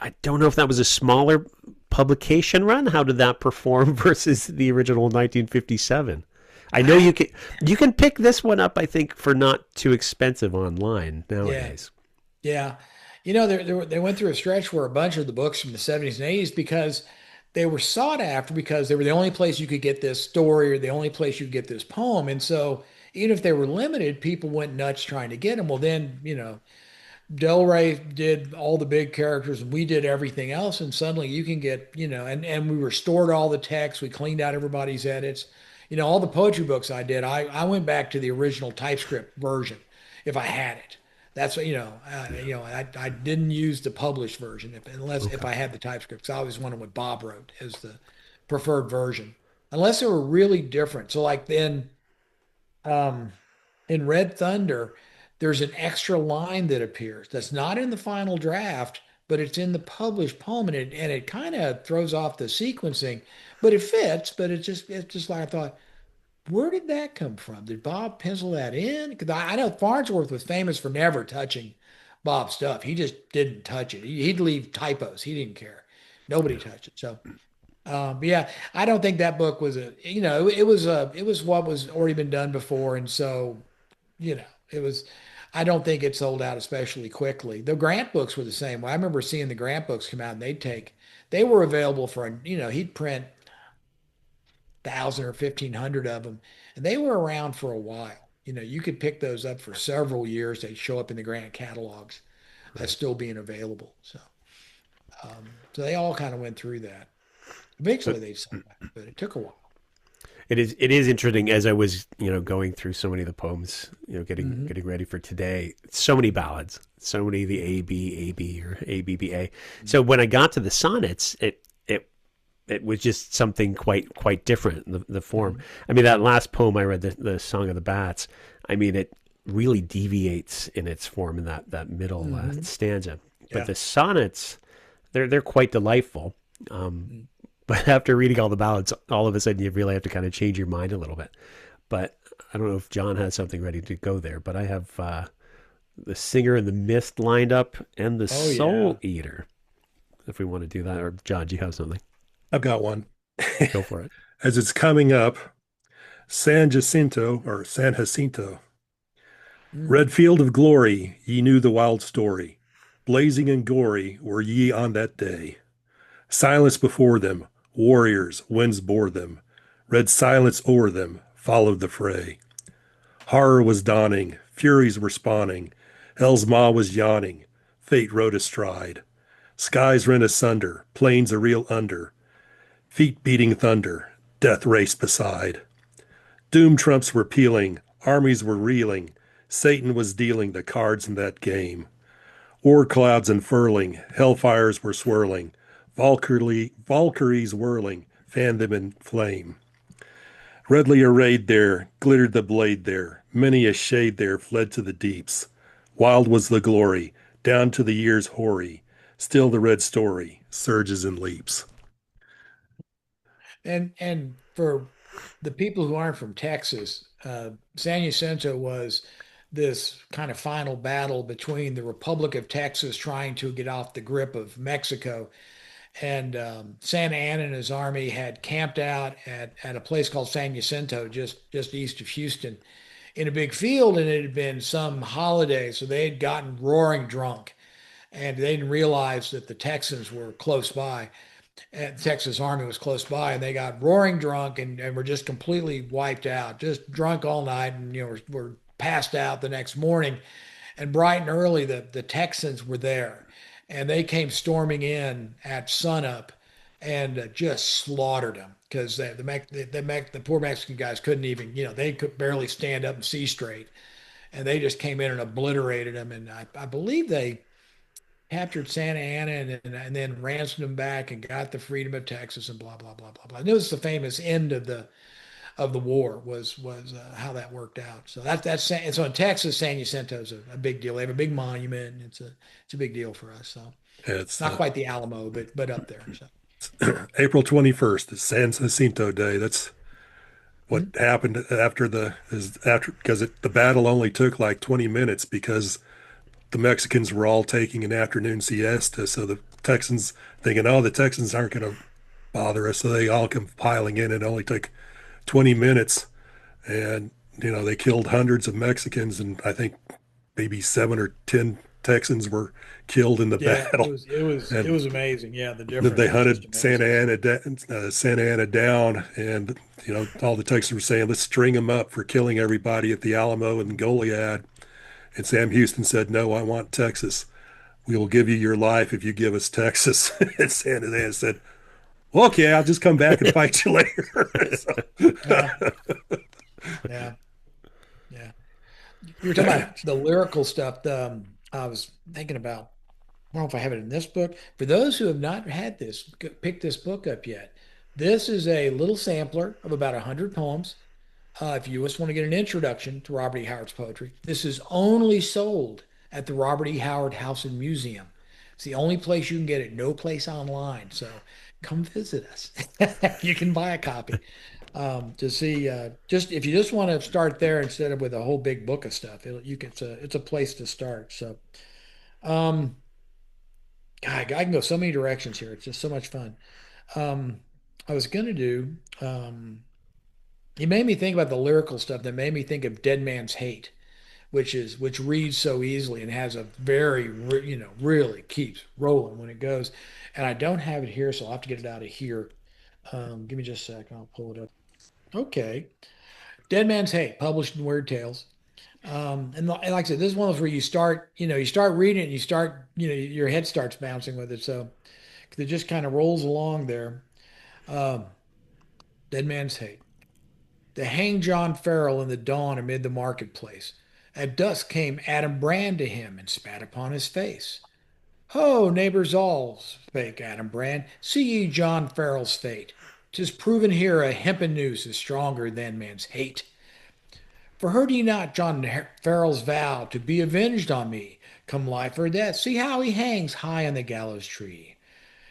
I don't know if that was a smaller publication run. How did that perform versus the original 1957? I know you can pick this one up, I think, for not too expensive online nowadays. Yeah. They went through a stretch where a bunch of the books from the 70s and 80s, because they were sought after, because they were the only place you could get this story or the only place you could get this poem. And so even if they were limited, people went nuts trying to get them. Well, then, Del Rey did all the big characters and we did everything else. And suddenly you can get, and we restored all the text. We cleaned out everybody's edits. All the poetry books I did, I went back to the original TypeScript version if I had it. That's what, I didn't use the published version unless if Okay. I had the TypeScript. So I always wanted what Bob wrote as the preferred version, unless they were really different. So like then, um, in Red Thunder, there's an extra line that appears that's not in the final draft, but it's in the published poem, and it kind of throws off the sequencing, but it fits. But it's just like I thought, where did that come from? Did Bob pencil that in? Because I know Farnsworth was famous for never touching Bob's stuff. He just didn't touch it. He'd leave typos. He didn't care. Nobody Yeah. touched it. So but yeah, I don't think that book was it was what was already been done before, and so you know, it was, I don't think it sold out especially quickly. The Grant books were the same way. I remember seeing the Grant books come out and they were available for, he'd print 1,000 or 1,500 of them, and they were around for a while. You could pick those up for several years. They'd show up in the Grant catalogs as Right. still being available. So they all kind of went through that. But Eventually they sold out, but it took a while. it is interesting as I was, going through so many of the poems, getting Hmm. getting ready for today. So many ballads, so many of the A B or ABBA. So when I got to the sonnets, it was just something quite different. The form. Hmm. I mean, that last poem I read, the Song of the Bats. I mean, it really deviates in its form in that middle Hmm. stanza. But Yeah. the sonnets, they're quite delightful. But after reading all the ballads, all of a sudden you really have to kind of change your mind a little bit. But I don't know if John has something ready to go there, but I have the Singer in the Mist lined up and the Oh yeah. Soul Eater. If we want to do that, or John, do you have something? I've got one. Go for it. As it's coming up, San Jacinto, Mm. red field of glory, ye knew the wild story. Blazing and gory were ye on that day. Silence before them, warriors, winds bore them. Red silence o'er them, followed the fray. Horror was dawning, furies were spawning. Hell's maw was yawning, fate rode astride. Skies rent asunder, plains a reel under. Feet beating thunder, death raced beside. Doom trumps were pealing, armies were reeling. Satan was dealing the cards in that game. War clouds unfurling, hellfires were swirling. Valkyries whirling, fanned them in flame. Redly arrayed there, glittered the blade there. Many a shade there fled to the deeps. Wild was the glory, down to the years hoary. Still the red story surges and leaps. And for the people who aren't from Texas, San Jacinto was this kind of final battle between the Republic of Texas trying to get off the grip of Mexico, and Santa Anna and his army had camped out at a place called San Jacinto, just east of Houston, in a big field, and it had been some holiday, so they had gotten roaring drunk, and they didn't realize that the Texans were close by and the Texas Army was close by, and they got roaring drunk and were just completely wiped out, just drunk all night, and were passed out the next morning. And bright and early, the Texans were there, and they came storming in at sunup and just slaughtered them because the poor Mexican guys couldn't even they could barely stand up and see straight, and they just came in and obliterated them. And I believe they captured Santa Ana and then ransomed them back and got the freedom of Texas and blah blah blah blah blah. And it was the famous end of the war was how that worked out. So and so in Texas, San Jacinto's a big deal. They have a big monument. And it's a big deal for us. So It's not quite the Alamo, but up there. So April 21st, it's San Jacinto Day. That's what mhm. happened after because the battle only took like 20 minutes because the Mexicans were all taking an afternoon siesta. So the Texans thinking, oh, the Texans aren't going to bother us. So they all come piling in. It only took 20 minutes. And, they killed hundreds of Mexicans and I think maybe 7 or 10 Texans were killed in the Yeah, it battle. was it was it And was amazing. Yeah, the that they difference was just hunted amazing. Santa Ana down, and all the Texans were saying, "Let's string them up for killing everybody at the Alamo and Goliad." And Sam Houston said, "No, I want Texas. We will give you your life if you give us Texas." And Santa Ana said, well, "Okay, I'll just come back and fight you later." So, Yeah, yeah, yeah. You were talking about the lyrical stuff. I was thinking about. I don't know if I have it in this book. For those who have not had this, pick this book up yet. This is a little sampler of about 100 poems. If you just want to get an introduction to Robert E. Howard's poetry, this is only sold at the Robert E. Howard House and Museum. It's the only place you can get it, no place online. So come visit us. You can buy a copy to see. Just if you just want to start there instead of with a whole big book of stuff, it's a place to start. So, um, God, I can go so many directions here. It's just so much fun. Um, I was gonna do. He made me think about the lyrical stuff that made me think of Dead Man's Hate, which reads so easily and has a very really keeps rolling when it goes. And I don't have it here, so I'll have to get it out of here. Give me just a second. I'll pull it up. Okay, Dead Man's Hate, published in Weird Tales. And like I said, this is one of those where you start reading it, and you start, your head starts bouncing with it. So 'cause it just kind of rolls along there. Um, Dead Man's Hate. They hanged John Farrell in the dawn amid the marketplace. At dusk came Adam Brand to him and spat upon his face. Ho, neighbors all, spake Adam Brand, see ye John Farrell's fate. 'Tis proven here a hempen noose is stronger than man's hate. For heard ye not John Farrell's vow to be avenged on me, come life or death? See how he hangs high on the gallows tree.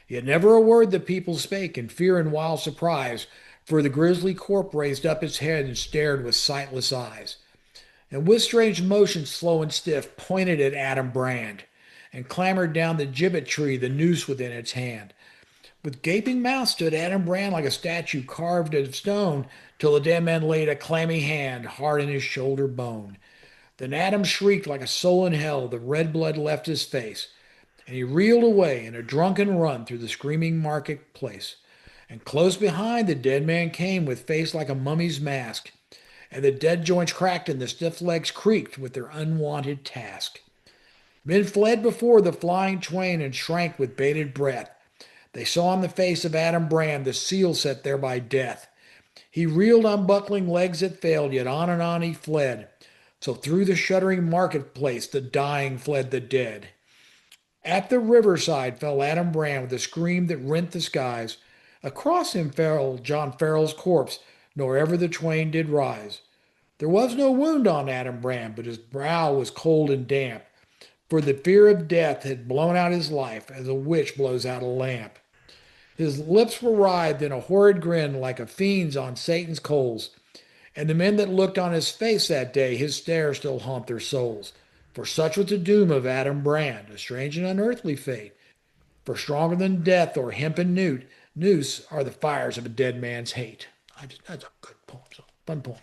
Yet never a word the people spake in fear and wild surprise, for the grisly corpse raised up its head and stared with sightless eyes, and with strange motion slow and stiff pointed at Adam Brand, and clambered down the gibbet tree, the noose within its hand. With gaping mouth stood Adam Brand like a statue carved of stone, till the dead man laid a clammy hand hard in his shoulder bone. Then Adam shrieked like a soul in hell, the red blood left his face, and he reeled away in a drunken run through the screaming marketplace. And close behind the dead man came with face like a mummy's mask, and the dead joints cracked and the stiff legs creaked with their unwanted task. Men fled before the flying twain and shrank with bated breath. They saw in the face of Adam Brand the seal set there by death. He reeled unbuckling legs that failed, yet on and on he fled. So through the shuddering marketplace the dying fled the dead. At the riverside fell Adam Brand with a scream that rent the skies. Across him fell John Farrell's corpse, nor ever the twain did rise. There was no wound on Adam Brand, but his brow was cold and damp, for the fear of death had blown out his life as a witch blows out a lamp. His lips were writhed in a horrid grin like a fiend's on Satan's coals, and the men that looked on his face that day, his stare still haunt their souls. For such was the doom of Adam Brand, a strange and unearthly fate. For stronger than death or hempen noose are the fires of a dead man's hate. That's a good poem, so fun poem.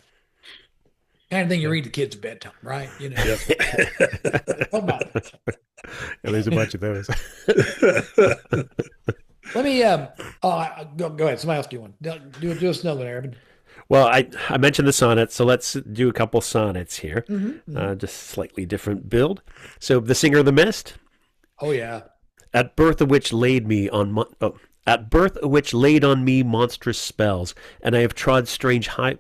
Kind of thing you Yeah. read to kids at bedtime, right? yep. How about And there's a bunch of those. let me go ahead. Somebody else do one. Do us another one, Arvin. Well, I mentioned the sonnets, so let's do a couple sonnets here. Mm-hmm. Just slightly different build. So, The Singer of the Mist. Oh yeah. At birth a witch laid me on at birth a witch laid on me monstrous spells, and I have trod strange high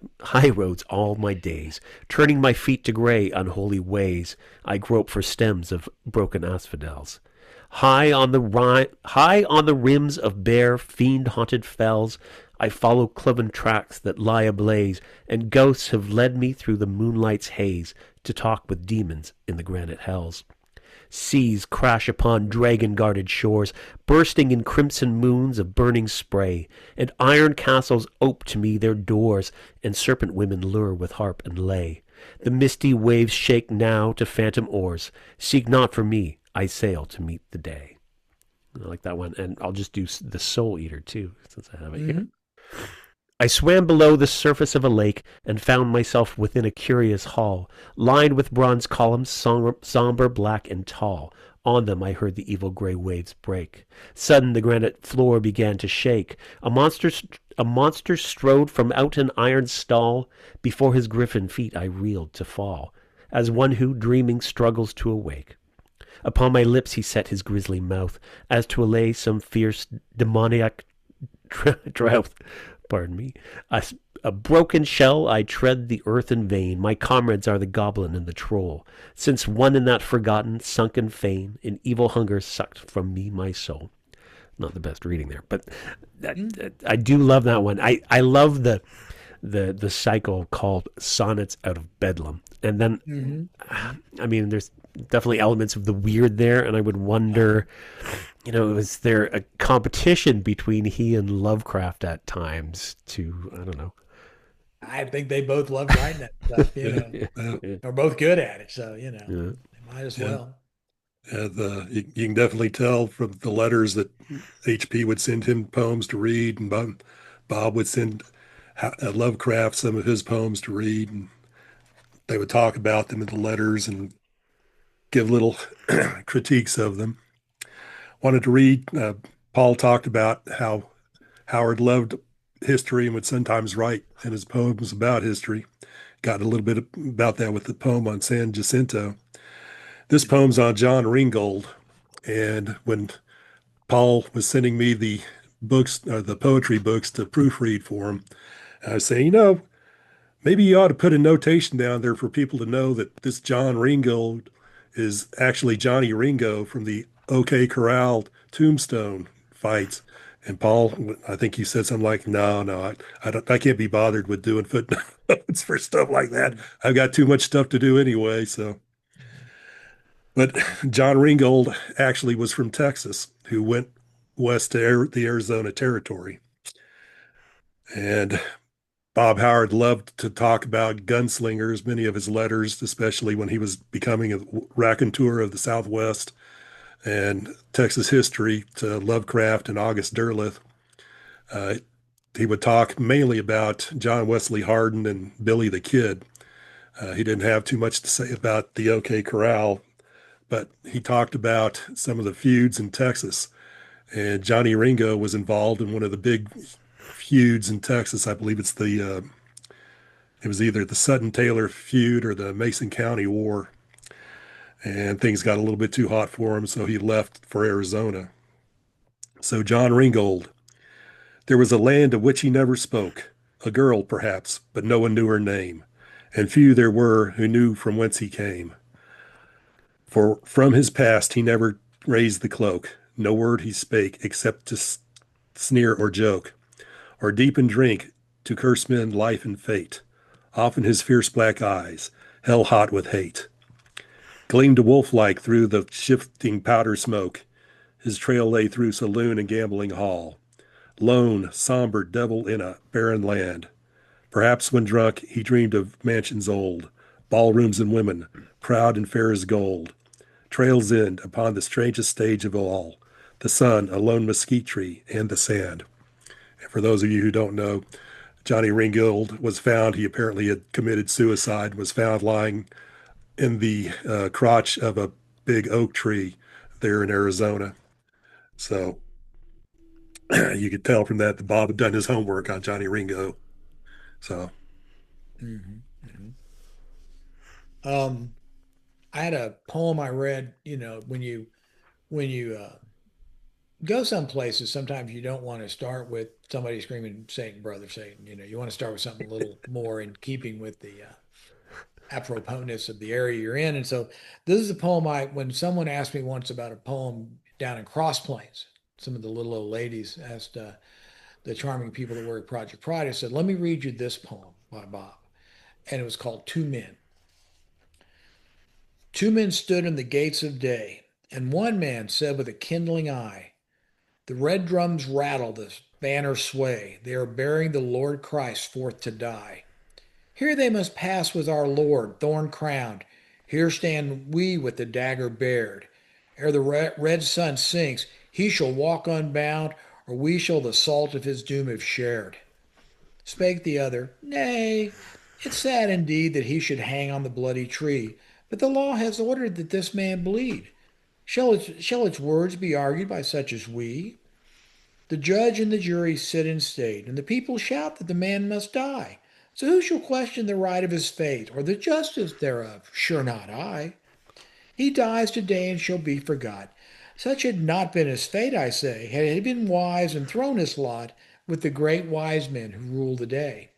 roads all my days, turning my feet to grey unholy ways. I grope for stems of broken asphodels. High on the rims of bare fiend-haunted fells, I follow cloven tracks that lie ablaze, and ghosts have led me through the moonlight's haze to talk with demons in the granite hells. Seas crash upon dragon-guarded shores, bursting in crimson moons of burning spray, and iron castles ope to me their doors, and serpent women lure with harp and lay. The misty waves shake now to phantom oars. Seek not for me, I sail to meet the day. I like that one, and I'll just do the Soul Eater too, since I have it here. I swam below the surface of a lake and found myself within a curious hall, lined with bronze columns, somber, black, and tall. On them I heard the evil gray waves break. Sudden the granite floor began to shake. A monster strode from out an iron stall. Before his griffin feet I reeled to fall, as one who, dreaming, struggles to awake. Upon my lips he set his grisly mouth, as to allay some fierce demoniac drouth. Pardon me. A, a broken shell, I tread the earth in vain. My comrades are the goblin and the troll. Since one in that forgotten, sunken fane, in evil hunger sucked from me my soul. Not the best reading there, but I do love that one. I love the cycle called Sonnets Out of Bedlam. And then, I mean, there's definitely elements of the weird there, and I would wonder, is there a competition between he and Lovecraft at times to, I don't know. I think they both love writing that stuff, They're both good at it, so Yeah. they might as Yeah. well. You can definitely tell from the letters that HP would send him poems to read, and Bob would send Lovecraft some of his poems to read, and they would talk about them in the letters and give little critiques of them. Wanted to read. Paul talked about how Howard loved history and would sometimes write in his poems about history. Got a little bit about that with the poem on San Jacinto. This poem's on John Ringgold. And when Paul was sending me the books, or the poetry books to proofread for him, I was saying, maybe you ought to put a notation down there for people to know that this John Ringgold is actually Johnny Ringo from the OK Corral Tombstone fights. And Paul, I think he said something like, "No, no, I can't be bothered with doing footnotes for stuff like that. I've got too much stuff to do anyway." So, but John Ringgold actually was from Texas, who went west to the Arizona Territory, and Bob Howard loved to talk about gunslingers. Many of his letters, especially when he was becoming a raconteur of the Southwest and Texas history to Lovecraft and August Derleth. Uh, he would talk mainly about John Wesley Hardin and Billy the Kid. He didn't have too much to say about the OK Corral, but he talked about some of the feuds in Texas. And Johnny Ringo was involved in one of the big feuds in Texas. I believe it was either the Sutton Taylor feud or the Mason County War. And things got a little bit too hot for him, so he left for Arizona. So John Ringgold, there was a land of which he never spoke, a girl perhaps, but no one knew her name, and few there were who knew from whence he came. For from his past he never raised the cloak, no word he spake except to sneer or joke, or deep in drink to curse men life and fate. Often his fierce black eyes, hell hot with hate, gleamed wolf-like through the shifting powder smoke. His trail lay through saloon and gambling hall. Lone, somber devil in a barren land. Perhaps when drunk he dreamed of mansions old, ballrooms and women, proud and fair as gold. Trails end upon the strangest stage of all, the sun, a lone mesquite tree, and the sand. And for those of you who don't know, Johnny Ringgold was found, he apparently had committed suicide, was found lying in the crotch of a big oak tree there in Arizona. So you could tell from that Bob had done his homework on Johnny Ringo. So, Hmm. Hmm. Um, I had a poem I read. When you go some places, sometimes you don't want to start with somebody screaming Satan, brother Satan. You want to start with something a little more in keeping with the aproposness of the area you're in. And so this is a poem when someone asked me once about a poem down in Cross Plains, some of the little old ladies asked the charming people that work at Project Pride, I said, let me read you this poem by Bob. And it was called Two Men. Two men stood in the gates of day, and one man said with a kindling eye, the red drums rattle, the banners sway. They are bearing the Lord Christ forth to die. Here they must pass with our Lord, thorn crowned. Here stand we with the dagger bared. Ere the red sun sinks, he shall walk unbound, or we shall the salt of his doom have shared. Spake the other, Nay, it's sad indeed that he should hang on the bloody tree, but the law has ordered that this man bleed. Shall its words be argued by such as we? The judge and the jury sit in state, and the people shout that the man must die. So who shall question the right of his fate, or the justice thereof? Sure not I. He dies today and shall be forgot. Such had not been his fate, I say, had he been wise and thrown his lot with the great wise men who rule the day.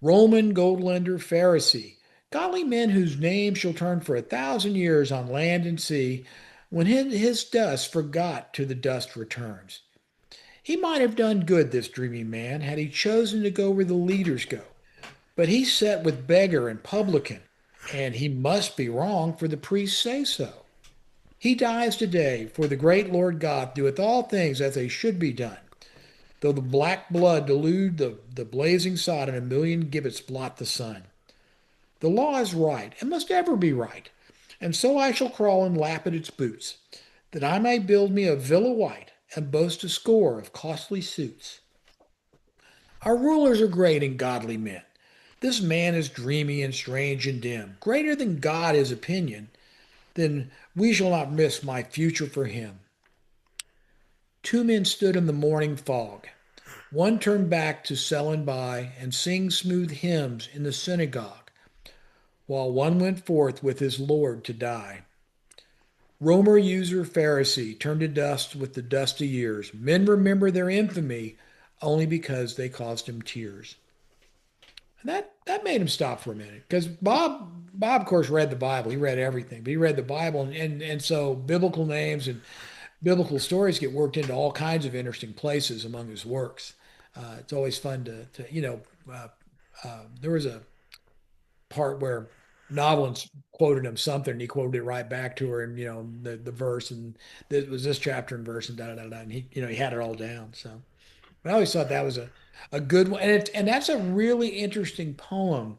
Roman, gold-lender, Pharisee, godly men whose names shall turn for 1,000 years on land and sea, when his dust forgot to the dust returns. He might have done good, this dreamy man, had he chosen to go where the leaders go. But he sat with beggar and publican, and he must be wrong, for the priests say so. He dies today, for the great Lord God doeth all things as they should be done. Though the black blood delude the blazing sod, and a million gibbets blot the sun. The law is right, and must ever be right. And so I shall crawl and lap at its boots, that I may build me a villa white, and boast a score of costly suits. Our rulers are great and godly men. This man is dreamy and strange and dim, greater than God is opinion, then we shall not miss my future for him. Two men stood in the morning fog. One turned back to sell and buy, and sing smooth hymns in the synagogue, while one went forth with his Lord to die. Roamer, user, Pharisee, turned to dust with the dust of years. Men remember their infamy only because they caused him tears. And that made him stop for a minute because Bob of course read the Bible. He read everything, but he read the Bible, and so biblical names and biblical stories get worked into all kinds of interesting places among his works. It's always fun uh, there was a part where Novelins quoted him something, and he quoted it right back to her, and the verse, and it was this chapter and verse, and da da da da, and he had it all down. So I always thought that was a good one, and that's a really interesting poem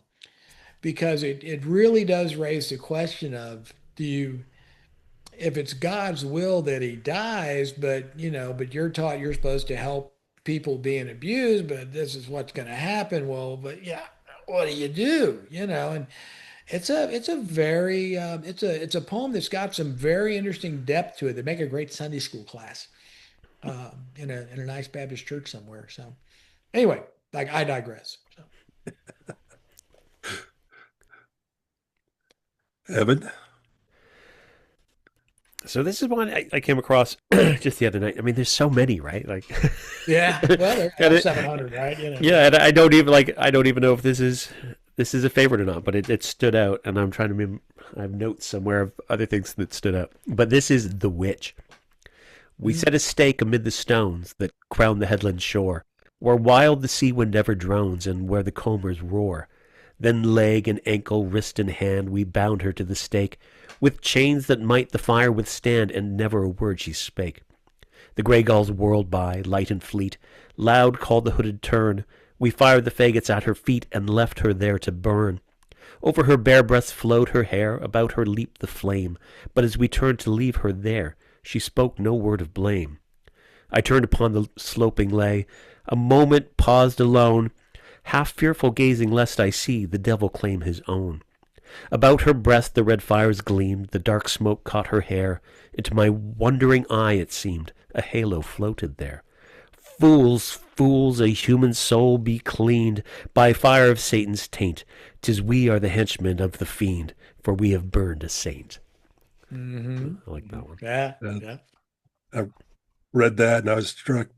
because it really does raise the question of, do you, if it's God's will that he dies, but you're taught you're supposed to help people being abused, but this is what's going to happen. Well, but yeah, what do you do? And it's a very it's a poem that's got some very interesting depth to it that make a great Sunday school class in a nice Baptist church somewhere. So anyway, like I digress. So, Evan, So this is one I came across just the other night. I mean, there's so many, right? Like, yeah, well, there's and about it, 700, right? yeah, and I don't even know if this is a favorite or not, but it stood out, and I'm trying to remember. I have notes somewhere of other things that stood out, but this is The Witch. We Mm, set a stake amid the stones that crown the headland shore, where wild the sea wind ever drones, and where the combers roar. Then leg and ankle, wrist and hand, we bound her to the stake, with chains that might the fire withstand, and never a word she spake. The grey gulls whirled by, light and fleet, loud called the hooded tern. We fired the faggots at her feet, and left her there to burn. Over her bare breast flowed her hair, about her leaped the flame, but as we turned to leave her there, she spoke no word of blame. I turned upon the sloping lay, a moment paused alone, half fearful gazing lest I see the devil claim his own. About her breast the red fires gleamed, the dark smoke caught her hair. Into my wondering eye it seemed a halo floated there. Fools, fools, a human soul be cleaned by fire of Satan's taint. 'Tis we are the henchmen of the fiend, for we have burned a saint. hmm I like that one. Yeah, uh, yeah. I read that and I was struck.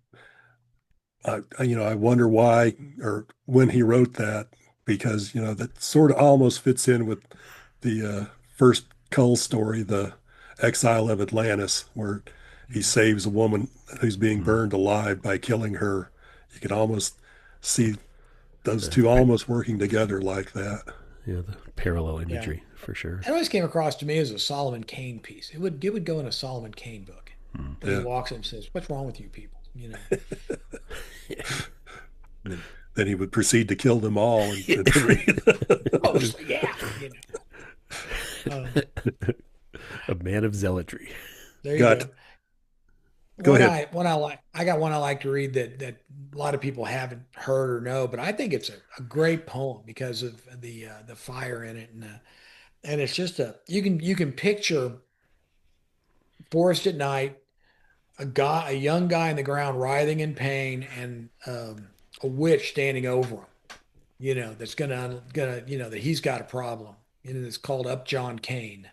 I wonder why or when he wrote that, because that sort of almost fits in with the first Cull story, the Exile of Atlantis, where he saves a woman who's being Mm. burned alive by killing her. You can almost see those two almost working together like that. Yeah, the parallel Yeah. imagery for sure. It always came across to me as a Solomon Kane piece. It would go in a Solomon Kane book. Mm. When he Yeah. walks in and says, "What's wrong with you people?" Then he would proceed to kill them all and free Oh, them. yeah. A man of zealotry. There you Got go. Go One ahead. I like. I got one I like to read that lot of people haven't heard or know, but I think it's a great poem because of the fire in it, and it's just you can picture forest at night, a young guy in the ground writhing in pain, and a witch standing over him. That's gonna that he's got a problem. It's called Up John Kane.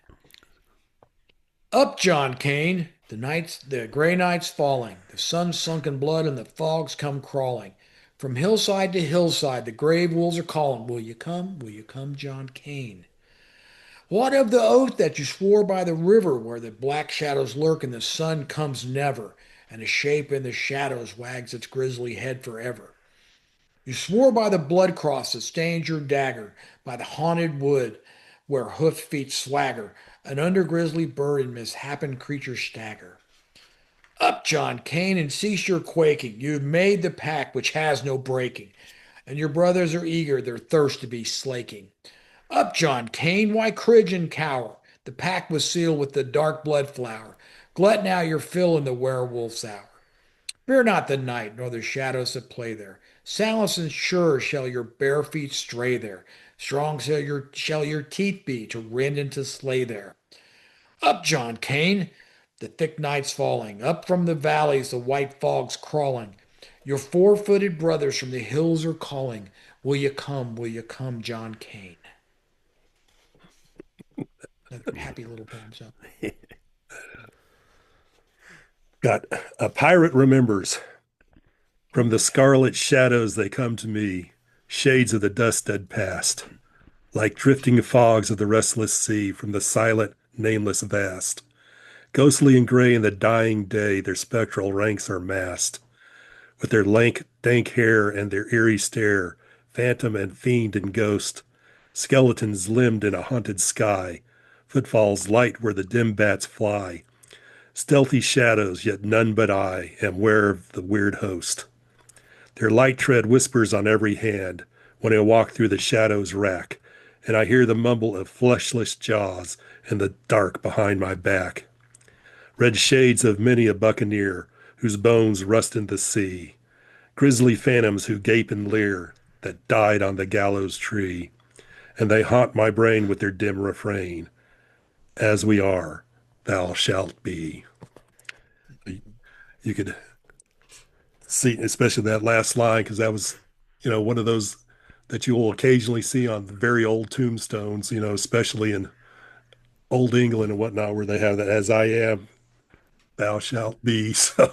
Up John Kane. The gray night's falling. The sun's sunk in blood, and the fogs come crawling. From hillside to hillside, the grave wolves are calling. Will you come? Will you come, John Kane? What of the oath that you swore by the river where the black shadows lurk and the sun comes never, and a shape in the shadows wags its grisly head forever? You swore by the blood cross that stains your dagger, by the haunted wood where hoof feet swagger, and under grisly bird and misshapen creature stagger. Up, John Kane, and cease your quaking. You have made the pact which has no breaking, and your brothers are eager their thirst to be slaking. Up, John Kane, why cringe and cower? The pact was sealed with the dark blood flower. Glut now your fill in the werewolf's hour. Fear not the night, nor the shadows that play there. Silence and sure shall your bare feet stray there. Strong shall your teeth be to rend and to slay there. Up, John Kane, the thick night's falling. Up from the valleys, the white fog's crawling. Your four-footed brothers from the hills are calling. Will you come, John Kane? A happy little poem, so. Got a pirate remembers. From the scarlet shadows they come to me, shades of the dust dead past, like drifting fogs of the restless sea from the silent, nameless vast. Ghostly and gray in the dying day, their spectral ranks are massed. With their lank, dank hair and their eerie stare, phantom and fiend and ghost, skeletons limbed in a haunted sky, footfalls light where the dim bats fly, stealthy shadows, yet none but I am ware of the weird host. Their light tread whispers on every hand when I walk through the shadows rack, and I hear the mumble of fleshless jaws in the dark behind my back. Red shades of many a buccaneer whose bones rust in the sea, grisly phantoms who gape and leer that died on the gallows tree, and they haunt my brain with their dim refrain. As we are, thou shalt be. You could see, especially that last line, because that was, one of those that you will occasionally see on very old tombstones, especially in Old England and whatnot, where they have that, as I am, thou shalt be. So,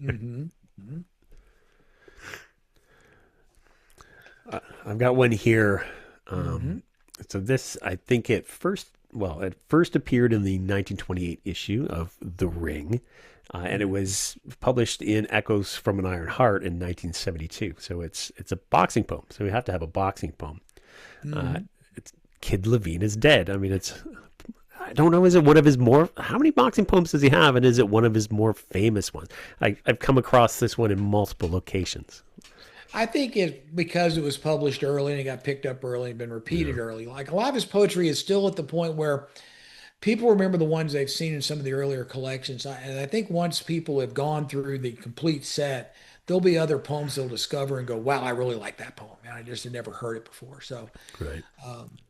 Mm-hmm. Mm-hmm. I've got one here. Mm-hmm. So this, I think it first appeared in the 1928 issue of The Ring, and it was published in Echoes from an Iron Heart in 1972. So it's a boxing poem. So we have to have a boxing poem. Mm-hmm. It's Kid Lavigne is Dead. I mean, I don't know, is it one of his how many boxing poems does he have, and is it one of his more famous ones? I've come across this one in multiple locations. I think because it was published early and it got picked up early and been repeated early. Like a lot of his poetry is still at the point where people remember the ones they've seen in some of the earlier collections. And I think once people have gone through the complete set, there'll be other poems they'll discover and go, wow, I really like that poem. And I just had never heard it before. So, Right.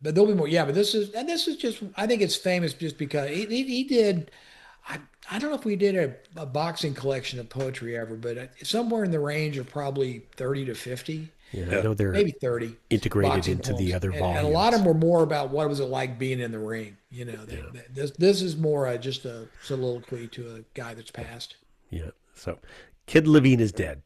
But there'll be more. Yeah, but this is just, I think it's famous just because he did. I don't know if we did a boxing collection of poetry ever, but somewhere in the range of probably 30 to 50. Yeah, I know they're maybe 30 integrated boxing into poems. the other volumes. And a lot of them were more about what was it like being in the ring. This is more just a soliloquy to a guy that's passed. Yeah. So, Kid Lavigne is dead.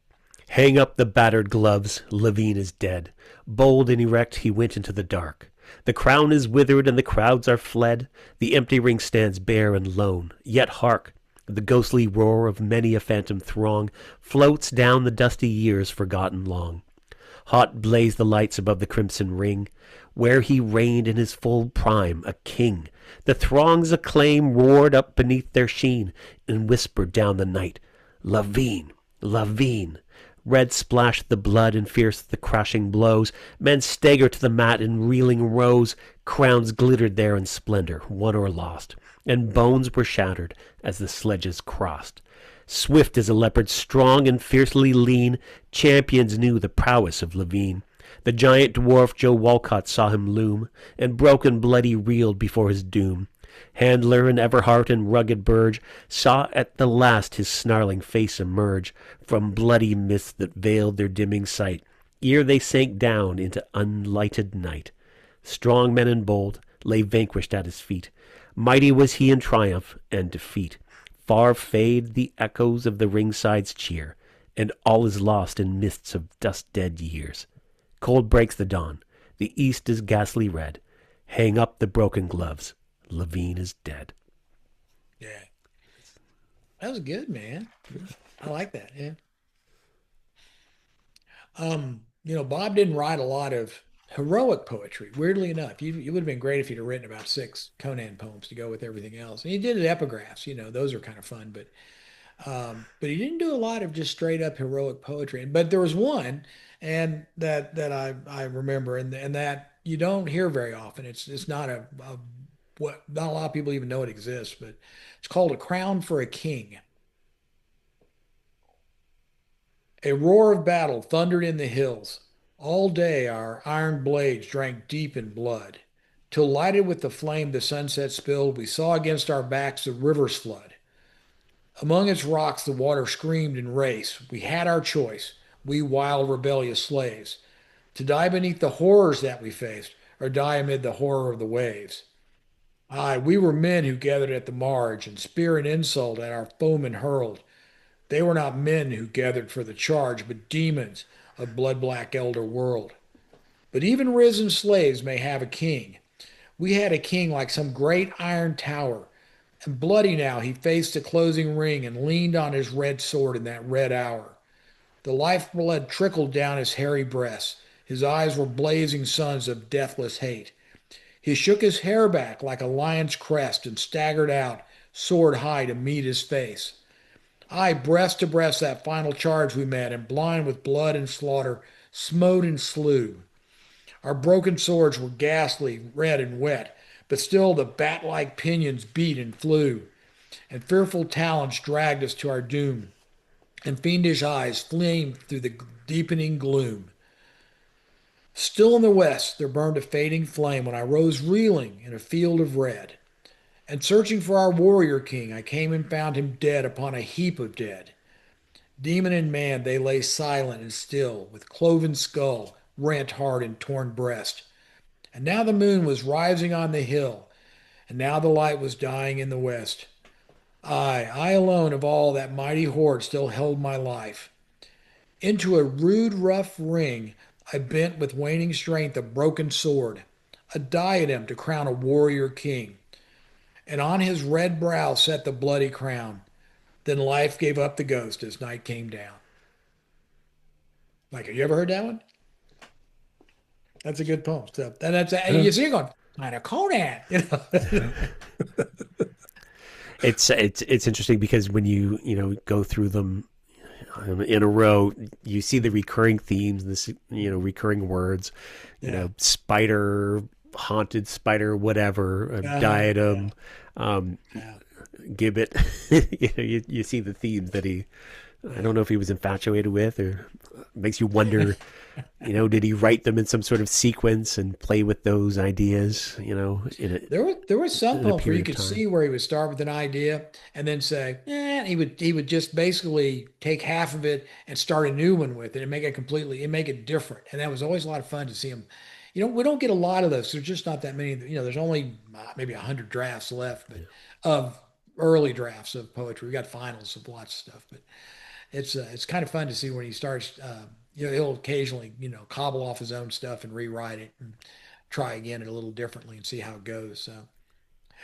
Hang up the battered gloves. Lavigne is dead. Bold and erect, he went into the dark. The crown is withered and the crowds are fled. The empty ring stands bare and lone. Yet hark! The ghostly roar of many a phantom throng floats down the dusty years forgotten long. Hot blaze the lights above the crimson ring, where he reigned in his full prime, a king. The throng's acclaim roared up beneath their sheen and whispered down the night, Lavigne, Lavigne. Red splashed the blood and fierce the crashing blows. Men staggered to the mat in reeling rows. Crowns glittered there in splendor, won or lost, and bones were shattered as the sledges crossed. Swift as a leopard, strong and fiercely lean, champions knew the prowess of Lavigne. The giant dwarf Joe Walcott saw him loom, and broken bloody reeled before his doom. Handler and Everhart and rugged Burge saw at the last his snarling face emerge from bloody mists that veiled their dimming sight, ere they sank down into unlighted night. Strong men and bold lay vanquished at his feet. Mighty was he in triumph and defeat. Far fade the echoes of the ringside's cheer, and all is lost in mists of dust-dead years. Cold breaks the dawn. The east is ghastly red. Hang up the broken gloves. Lavigne is dead. Yeah, that was good, man. I like that. Yeah. Bob didn't write a lot of heroic poetry. Weirdly enough, you would have been great if you'd have written about six Conan poems to go with everything else. And he did epigraphs. Those are kind of fun. But he didn't do a lot of just straight up heroic poetry. But there was one, and that I remember, and that you don't hear very often. It's not what not a lot of people even know it exists, but it's called A Crown for a King. A roar of battle thundered in the hills. All day our iron blades drank deep in blood. Till lighted with the flame the sunset spilled, we saw against our backs the river's flood. Among its rocks the water screamed in race. We had our choice, we wild rebellious slaves, to die beneath the horrors that we faced, or die amid the horror of the waves. Aye, we were men who gathered at the marge, and spear and insult at our foemen hurled. They were not men who gathered for the charge, but demons of blood-black elder world. But even risen slaves may have a king. We had a king like some great iron tower, and bloody now he faced the closing ring and leaned on his red sword in that red hour. The lifeblood trickled down his hairy breast. His eyes were blazing suns of deathless hate. He shook his hair back like a lion's crest and staggered out, sword high, to meet his face. Aye, breast to breast that final charge we met, and blind with blood and slaughter, smote and slew. Our broken swords were ghastly, red and wet, but still the bat-like pinions beat and flew, and fearful talons dragged us to our doom, and fiendish eyes flamed through the deepening gloom. Still in the west there burned a fading flame when I rose reeling in a field of red. And searching for our warrior king, I came and found him dead upon a heap of dead. Demon and man, they lay silent and still, with cloven skull, rent heart, and torn breast. And now the moon was rising on the hill, and now the light was dying in the west. I alone of all that mighty horde still held my life. Into a rude, rough ring I bent with waning strength a broken sword, a diadem to crown a warrior king. And on his red brow set the bloody crown. Then life gave up the ghost as night came down. Like, have you ever heard that one? That's a good poem. So, and you see it going, kind of Conan, It's interesting because when you go through them in a row, you see the recurring themes, this recurring words, Yeah. Spider, haunted spider, whatever, diadem, Yeah. gibbet. You see the themes that I don't know if he was infatuated with, or makes you wonder, did he write them in some sort of sequence and play with those ideas, There was some in a poems where you period of could time. see where he would start with an idea and then say, he would just basically take half of it and start a new one with it and make it different. And that was always a lot of fun to see him. We don't get a lot of those. There's just not that many. There's only maybe 100 drafts left, but of early drafts of poetry. We got finals of lots of stuff, but it's kind of fun to see when he starts. He'll occasionally cobble off his own stuff and rewrite it and try again it a little differently and see how it goes. So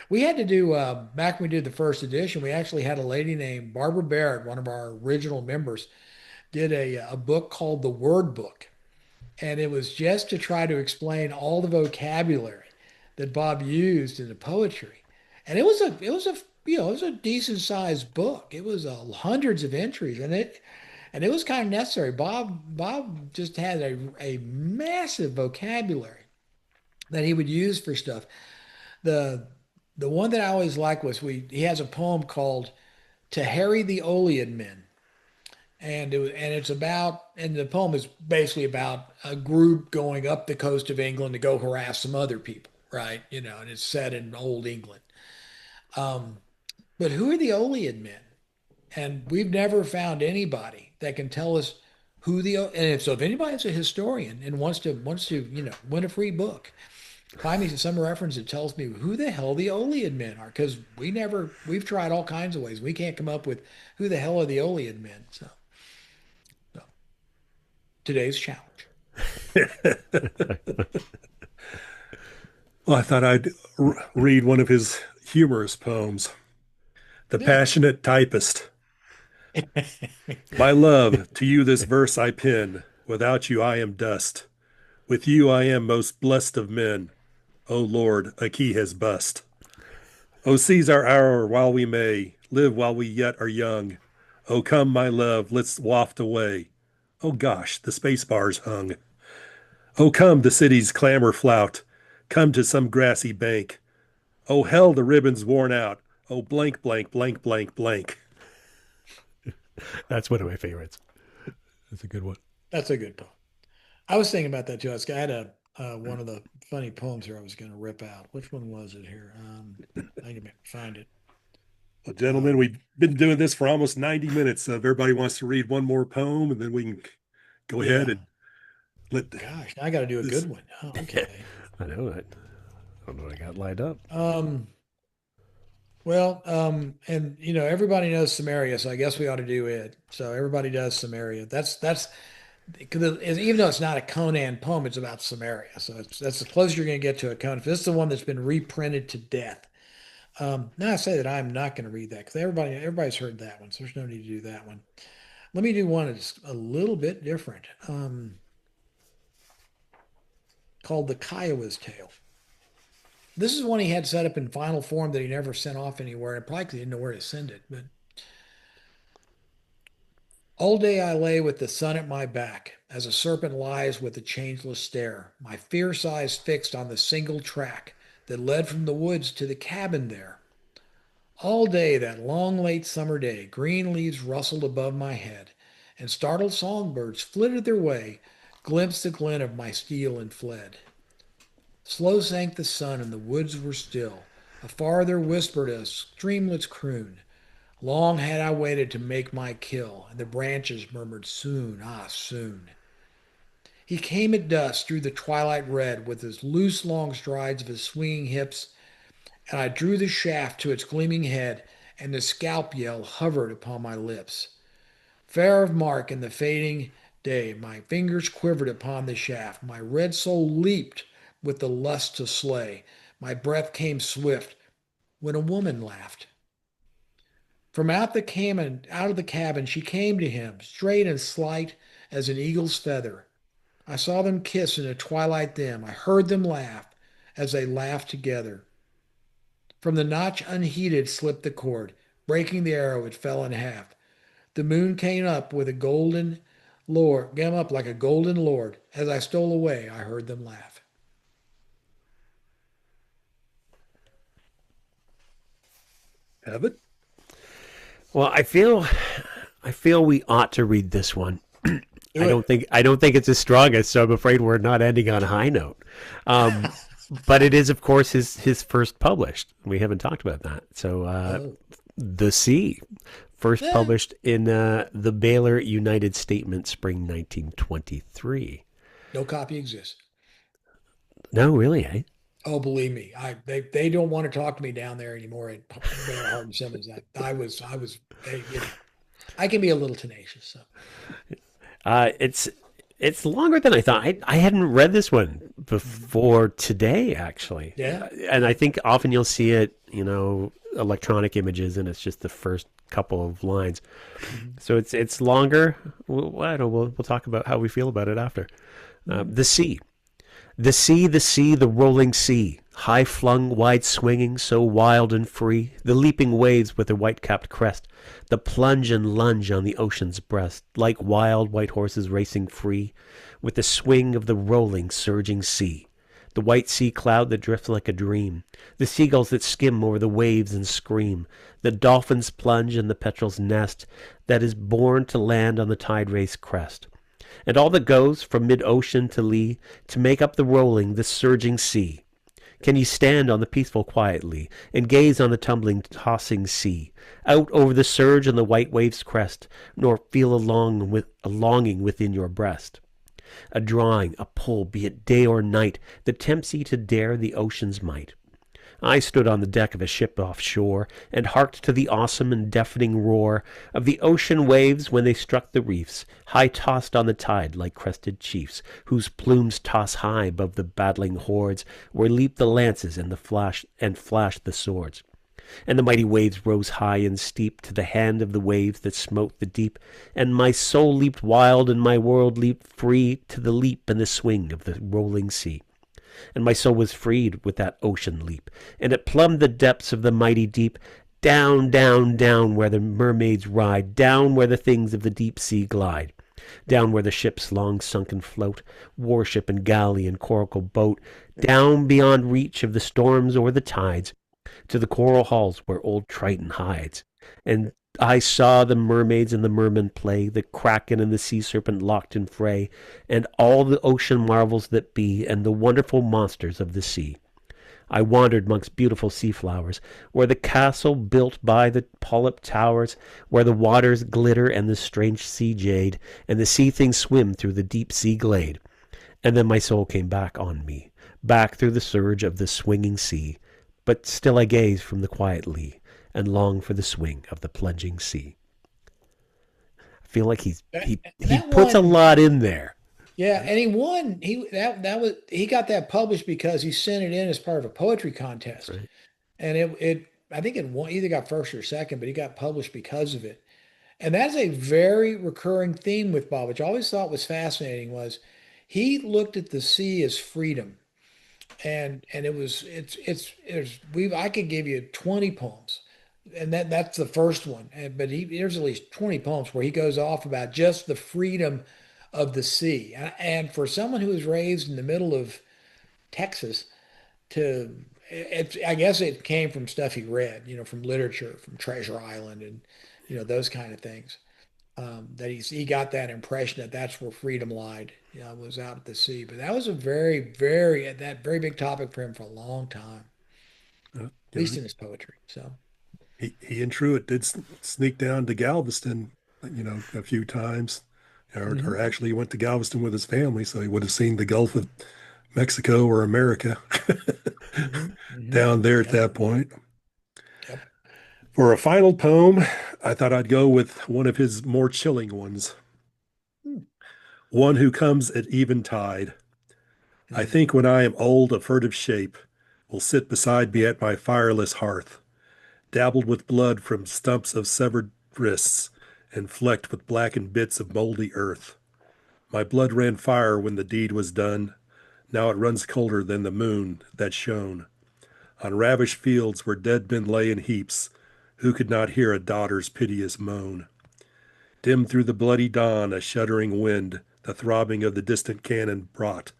we had to do back when we did the first edition. We actually had a lady named Barbara Barrett, one of our original members, did a book called the Word Book, and it was just to try to explain all the vocabulary that Bob used in the poetry. And it was a decent sized book. It was hundreds of entries, and it was kind of necessary. Bob just had a massive vocabulary that he would use for stuff. The the one that I always liked was he has a poem called to harry the Olean men. And it's about, and the poem is basically about a group going up the coast of England to go harass some other people, right? And it's set in old England. Um, but who are the Olean men? And we've never found anybody that can tell us who the if anybody's a historian and wants to win a free book, find me some reference that tells me who the hell the Olean men are, because we've tried all kinds of ways. We can't come up with who the hell are the Olean men. So today's challenge. Well, I thought I'd read one of his humorous poems, The Yeah. Passionate Typist. My love, to you this verse I pen. Without you I am dust. With you I am most blessed of men. O Lord, a key has bust. O seize our hour while we may, live while we yet are young. O come, my love, let's waft away. Oh gosh, the space bar's hung. Oh come, the city's clamor flout. Come to some grassy bank. Oh hell, the ribbon's worn out. Oh blank, blank, blank, blank, blank. That's one of my favorites. That's a good one. That's a good poem. I was thinking about that too. I had one of the funny poems here I was going to rip out. Which one was it here? I need to find it. Well, gentlemen, we've been doing this for almost 90 minutes. So if everybody wants to read one more poem, and then we can go ahead and let. Gosh, now I got to do a good one. Oh, okay. I know it. I don't know what I got lined up. Well, and everybody knows Samaria, so I guess we ought to do it. So everybody does Samaria. That's because even though it's not a Conan poem, it's about Samaria. So that's the closest you're going to get to a Conan. If this is the one that's been reprinted to death. Now I say that I'm not going to read that because everybody's heard that one, so there's no need to do that one. Let me do one that's a little bit different, called the Kiowa's Tale. This is one he had set up in final form that he never sent off anywhere, and probably 'cause he didn't know where to send it. But all day I lay with the sun at my back, as a serpent lies with a changeless stare, my fierce eyes fixed on the single track that led from the woods to the cabin there. All day, that long late summer day, green leaves rustled above my head, and startled songbirds flitted their way, glimpsed the glint of my steel and fled. Slow sank the sun, and the woods were still. Afar there whispered a streamlet's croon. Long had I waited to make my kill, and the branches murmured soon, ah, soon. He came at dusk through the twilight red, with his loose long strides of his swinging hips, and I drew the shaft to its gleaming head, and the scalp yell hovered upon my lips. Fair of mark in the fading day, my fingers quivered upon the shaft, my red soul leaped with the lust to slay. My breath came swift when a woman laughed. From out of the cabin, she came to him, straight and slight as an eagle's feather. I saw them kiss in the twilight dim. I heard them laugh as they laughed together. From the notch unheeded slipped the cord. Breaking the arrow, it fell in half. The moon came up with a golden lord, came up like a golden lord. As I stole away, I heard them laugh. Have it? Well, I feel we ought to read this one. I don't think it's his strongest, so I'm afraid we're not ending on a high note. But it is, of course, his first published. We haven't talked about that. So, The Sea, first published in the Baylor United Statement, spring 1923. No copy exists. No, really, eh? Oh, believe me, they don't want to talk to me down there anymore at Baylor Hart and Simmons. I can be a little tenacious. So. It's longer than I thought. I hadn't read this one before today, actually. Yeah. And I think often you'll see it, electronic images, and it's just the first couple of lines. Mm-hmm. So it's longer. We'll talk about how we feel about it after. The Sea. The sea, the rolling sea, high flung, wide swinging, so wild and free, the leaping waves with their white-capped crest, the plunge and lunge on the ocean's breast, like wild white horses racing free, with the swing of the rolling, surging sea, the white sea cloud that drifts like a dream, the seagulls that skim over the waves and scream, the dolphins plunge in the petrel's nest that is born to land on the tide race crest, and all that goes from mid-ocean to lee to make up the rolling, the surging sea. Can you stand on the peaceful quietly and gaze on the tumbling, tossing sea, out over the surge and the white wave's crest, nor feel a longing within your breast? A drawing, a pull, be it day or night, that tempts ye to dare the ocean's might. I stood on the deck of a ship offshore, and harked to the awesome and deafening roar of the ocean waves when they struck the reefs, high tossed on the tide like crested chiefs, whose plumes toss high above the battling hordes, where leap the lances and flash the swords. And the mighty waves rose high and steep to the hand of the waves that smote the deep, and my soul leaped wild and my world leaped free to the leap and the swing of the rolling sea. And my soul was freed with that ocean leap, and it plumbed the depths of the mighty deep, down, down, down where the mermaids ride, down where the things of the deep sea glide, down where the ships long sunken float, warship and galley and coracle boat, down beyond reach of the storms or the tides, to the coral halls where old Triton hides. And I saw the mermaids and the mermen play, the kraken and the sea serpent locked in fray, and all the ocean marvels that be, and the wonderful monsters of the sea. I wandered mongst beautiful sea flowers, where the castle built by the polyp towers, where the waters glitter and the strange sea jade, and the sea things swim through the deep sea glade. And then my soul came back on me, back through the surge of the swinging sea, but still I gaze from the quiet lee, and long for the swing of the plunging sea. I feel like That, he that puts a one, lot in there. yeah, and he won. He got that published because he sent it in as part of a poetry contest, Right. and it I think it won, either got first or second, but he got published because of it. And that's a very recurring theme with Bob, which I always thought was fascinating. Was he looked at the sea as freedom, and it's we I could give you 20 poems, and that's the first one. But there's at least 20 poems where he goes off about just the freedom of the sea. And for someone who was raised in the middle of Texas, to I guess it came from stuff he read, from literature, from Treasure Island, and those kind of things. That he got that impression that that's where freedom lied, was out at the sea. But that was a that very big topic for him for a long time, at You know, least in his poetry. So, he and Truett did sneak down to Galveston, a few times, or hmm actually he went to Galveston with his family, so he would have seen the Gulf of Mexico or America down there at yep, that point. yep. For a final poem, I thought I'd go with one of his more chilling ones, Hmm. one who comes at eventide. I Hmm. think when I am old of furtive shape, will sit beside me at my fireless hearth, dabbled with blood from stumps of severed wrists, and flecked with blackened bits of moldy earth. My blood ran fire when the deed was done. Now it runs colder than the moon that shone on ravished fields where dead men lay in heaps. Who could not hear a daughter's piteous moan? Dim through the bloody dawn, a shuddering wind, the throbbing of the distant cannon brought.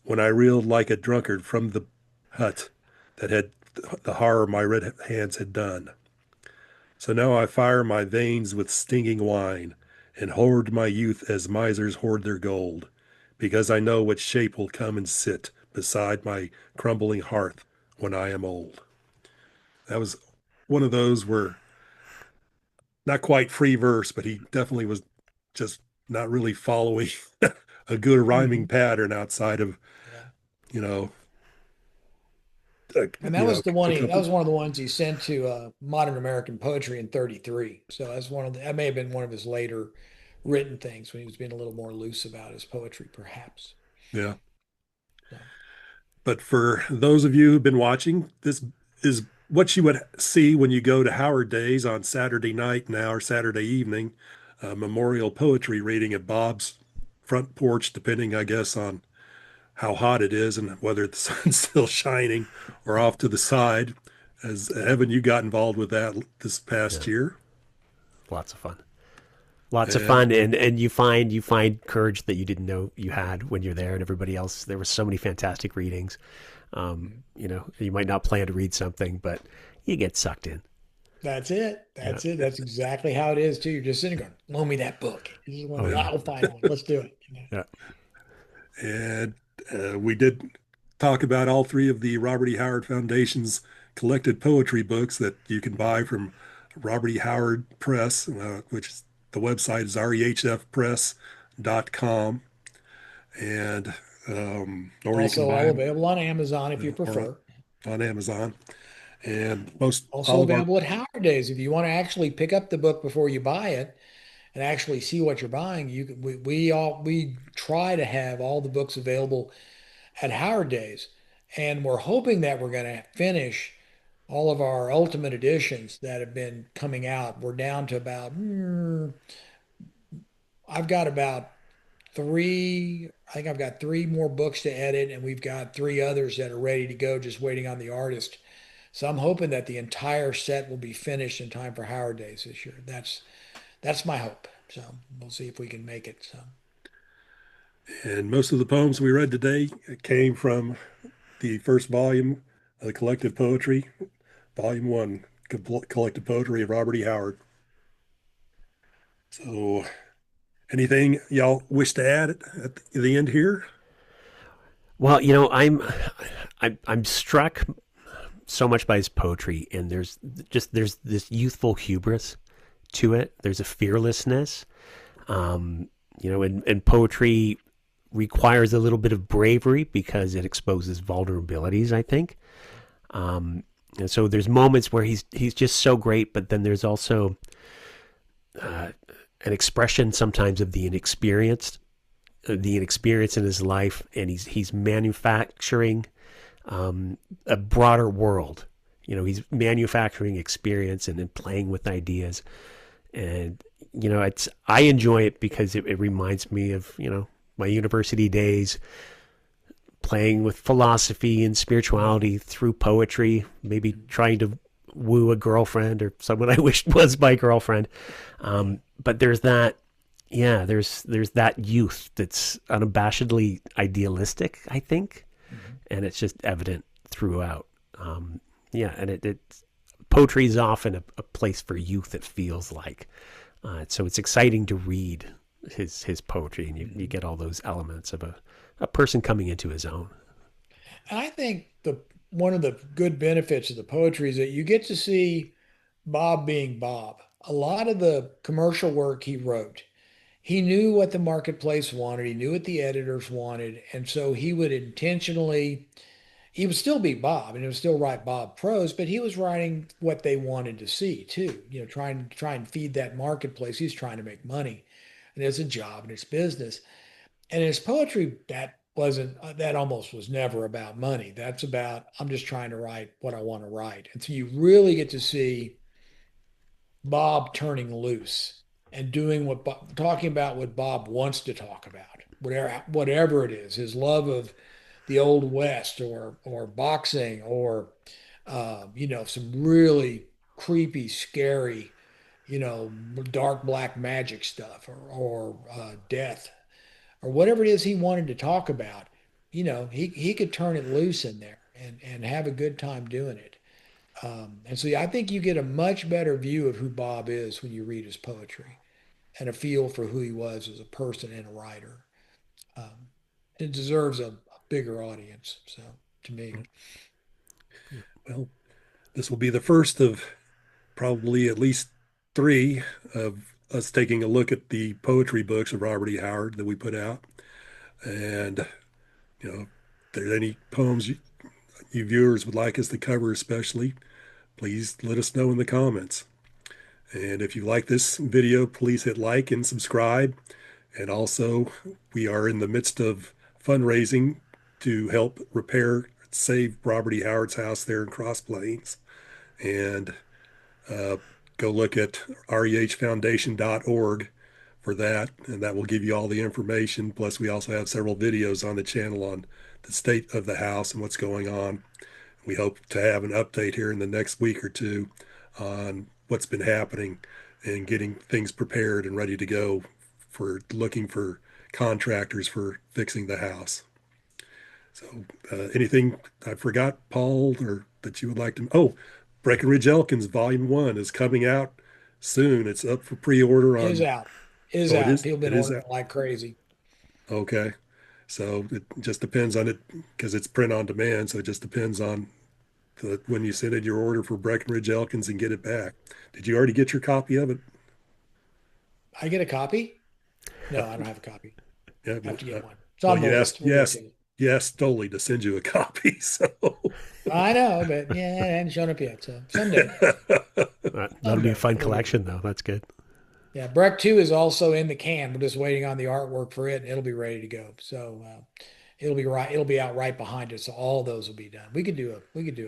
When I reeled like a drunkard from the hut that had the horror my red hands had done. So now I fire my veins with stinging wine, and hoard my youth as misers hoard their gold, because I know what shape will come and sit beside my crumbling hearth when I am old. That was one of those where not quite free verse, but he definitely was just not really following a good rhyming Hmm. pattern outside of, Yeah. you know, And that was the one a that couple. was one of the ones he sent to Modern American Poetry in 33. So that may have been one of his later written things when he was being a little more loose about his poetry, perhaps. Yeah. So, But for those of you who've been watching, this is what you would see when you go to Howard Days on Saturday night now or Saturday evening, memorial poetry reading at Bob's front porch, depending, I guess, on how hot it is and whether the sun's still shining or off to the side. As yeah. Evan, you got involved with that this past Yeah, year. lots of fun. Lots of And fun, and you find courage that you didn't know you had when you're there, and everybody else. There were so many fantastic readings. You know, you might not plan to read something, but you get sucked in. That's it. Yeah. That's it. That's exactly how it is too. You're just sitting going, loan me that book. You just want Oh to, yeah. I'll find one. Let's do it. Yeah. and we did talk about all three of the Robert E. Howard Foundation's collected poetry books that you can buy from Robert E. Howard Press, which is the website is rehfpress.com. And or you can Also, buy all them available on Amazon if you or prefer. on Amazon. And most Also all of our available at Howard Days if you want to actually pick up the book before you buy it and actually see what you're buying. We try to have all the books available at Howard Days, and we're hoping that we're going to finish all of our ultimate editions that have been coming out. We're down to about I've got about three. I think I've got three more books to edit, and we've got three others that are ready to go, just waiting on the artist. So I'm hoping that the entire set will be finished in time for Howard Days this year. That's my hope. So we'll see if we can make it. So and most of the poems we read today came from the first volume of the collected poetry, volume one, collected poetry of Robert E. Howard. So anything y'all wish to add at the end here? Well, you know, I'm struck so much by his poetry, and there's this youthful hubris to it. There's a fearlessness, you know, and poetry requires a little bit of bravery because it exposes vulnerabilities, I think. And so there's moments where he's just so great, but then there's also an expression sometimes of the inexperience in his life, and he's manufacturing a broader world. You know, he's manufacturing experience and then playing with ideas, and you know, I enjoy it because it reminds me of, you know, my university days, playing with philosophy and spirituality through poetry, maybe trying to woo a girlfriend or someone I wished was my girlfriend. But there's that, yeah, there's that youth that's unabashedly idealistic, I think, and it's just evident throughout. Yeah, and it poetry is often a place for youth. It feels like, so it's exciting to read his poetry, and you get all those elements of a person coming into his own. and I think the one of the good benefits of the poetry is that you get to see Bob being Bob. A lot of the commercial work he wrote, he knew what the marketplace wanted, he knew what the editors wanted, and so he would intentionally, he would still be Bob and he would still write Bob prose, but he was writing what they wanted to see too. You know, try and feed that marketplace. He's trying to make money, and it's a job and it's business. And in his poetry, that almost was never about money. That's about, I'm just trying to write what I want to write. And so you really get to see Bob turning loose and doing talking about what Bob wants to talk about, whatever it is, his love of the old West or boxing or you know, some really creepy, scary, you know, dark black magic stuff or death or whatever it is he wanted to talk about. You know, he could turn it loose in there and have a good time doing it. And so yeah, I think you get a much better view of who Bob is when you read his poetry and a feel for who he was as a person and a writer. Um, it deserves a bigger audience. So to me, Well, this will be the first of probably at least three of us taking a look at the poetry books of Robert E. Howard that we put out. And, you know, if there's any poems you viewers would like us to cover, especially, please let us know in the comments. And if you like this video, please hit like and subscribe. And also, we are in the midst of fundraising to help repair, save Robert E. Howard's house there in Cross Plains. And uh, go look at rehfoundation.org for that, and that will give you all the information. Plus, we also have several videos on the channel on the state of the house and what's going on. We hope to have an update here in the next week or two on what's been happening. and getting things prepared and ready to go for looking for contractors for fixing the house. So, anything I forgot, Paul, or that you would like to? Oh, Breckenridge Elkins Volume One is coming out soon. It's up for pre-order Is on. out. Is Oh, it out. is. People have been It is ordering out. like crazy. Okay, so it just depends on it because it's print on demand. So it just depends on when you send in your order for Breckenridge Elkins and get it back. Did you already get your copy of it? I get a copy? No, I don't have a copy. Yeah, I have to get one. It's well, on the list. We'll get to it. you asked Stoley to send you a copy. So, I know, but yeah, it hadn't shown up yet. So someday. That'll be a Someday fun we'll get to collection, it. though. That's good. Yeah, Breck 2 is also in the can. We're just waiting on the artwork for it, and it'll be ready to go. So it'll be right. It'll be out right behind it. So all those will be done. We could do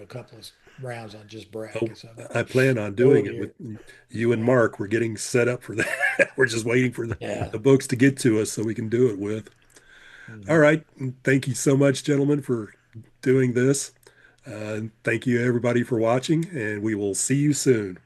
a couple of rounds on just Breck. oh, So I plan on oh doing it with dear. you and Yeah. Mark. We're getting set up for that. We're just waiting for Yeah. the books to get to us so we can do it with. All Mhm. right. Thank you so much, gentlemen, for doing this. Thank you, everybody, for watching, and we will see you soon.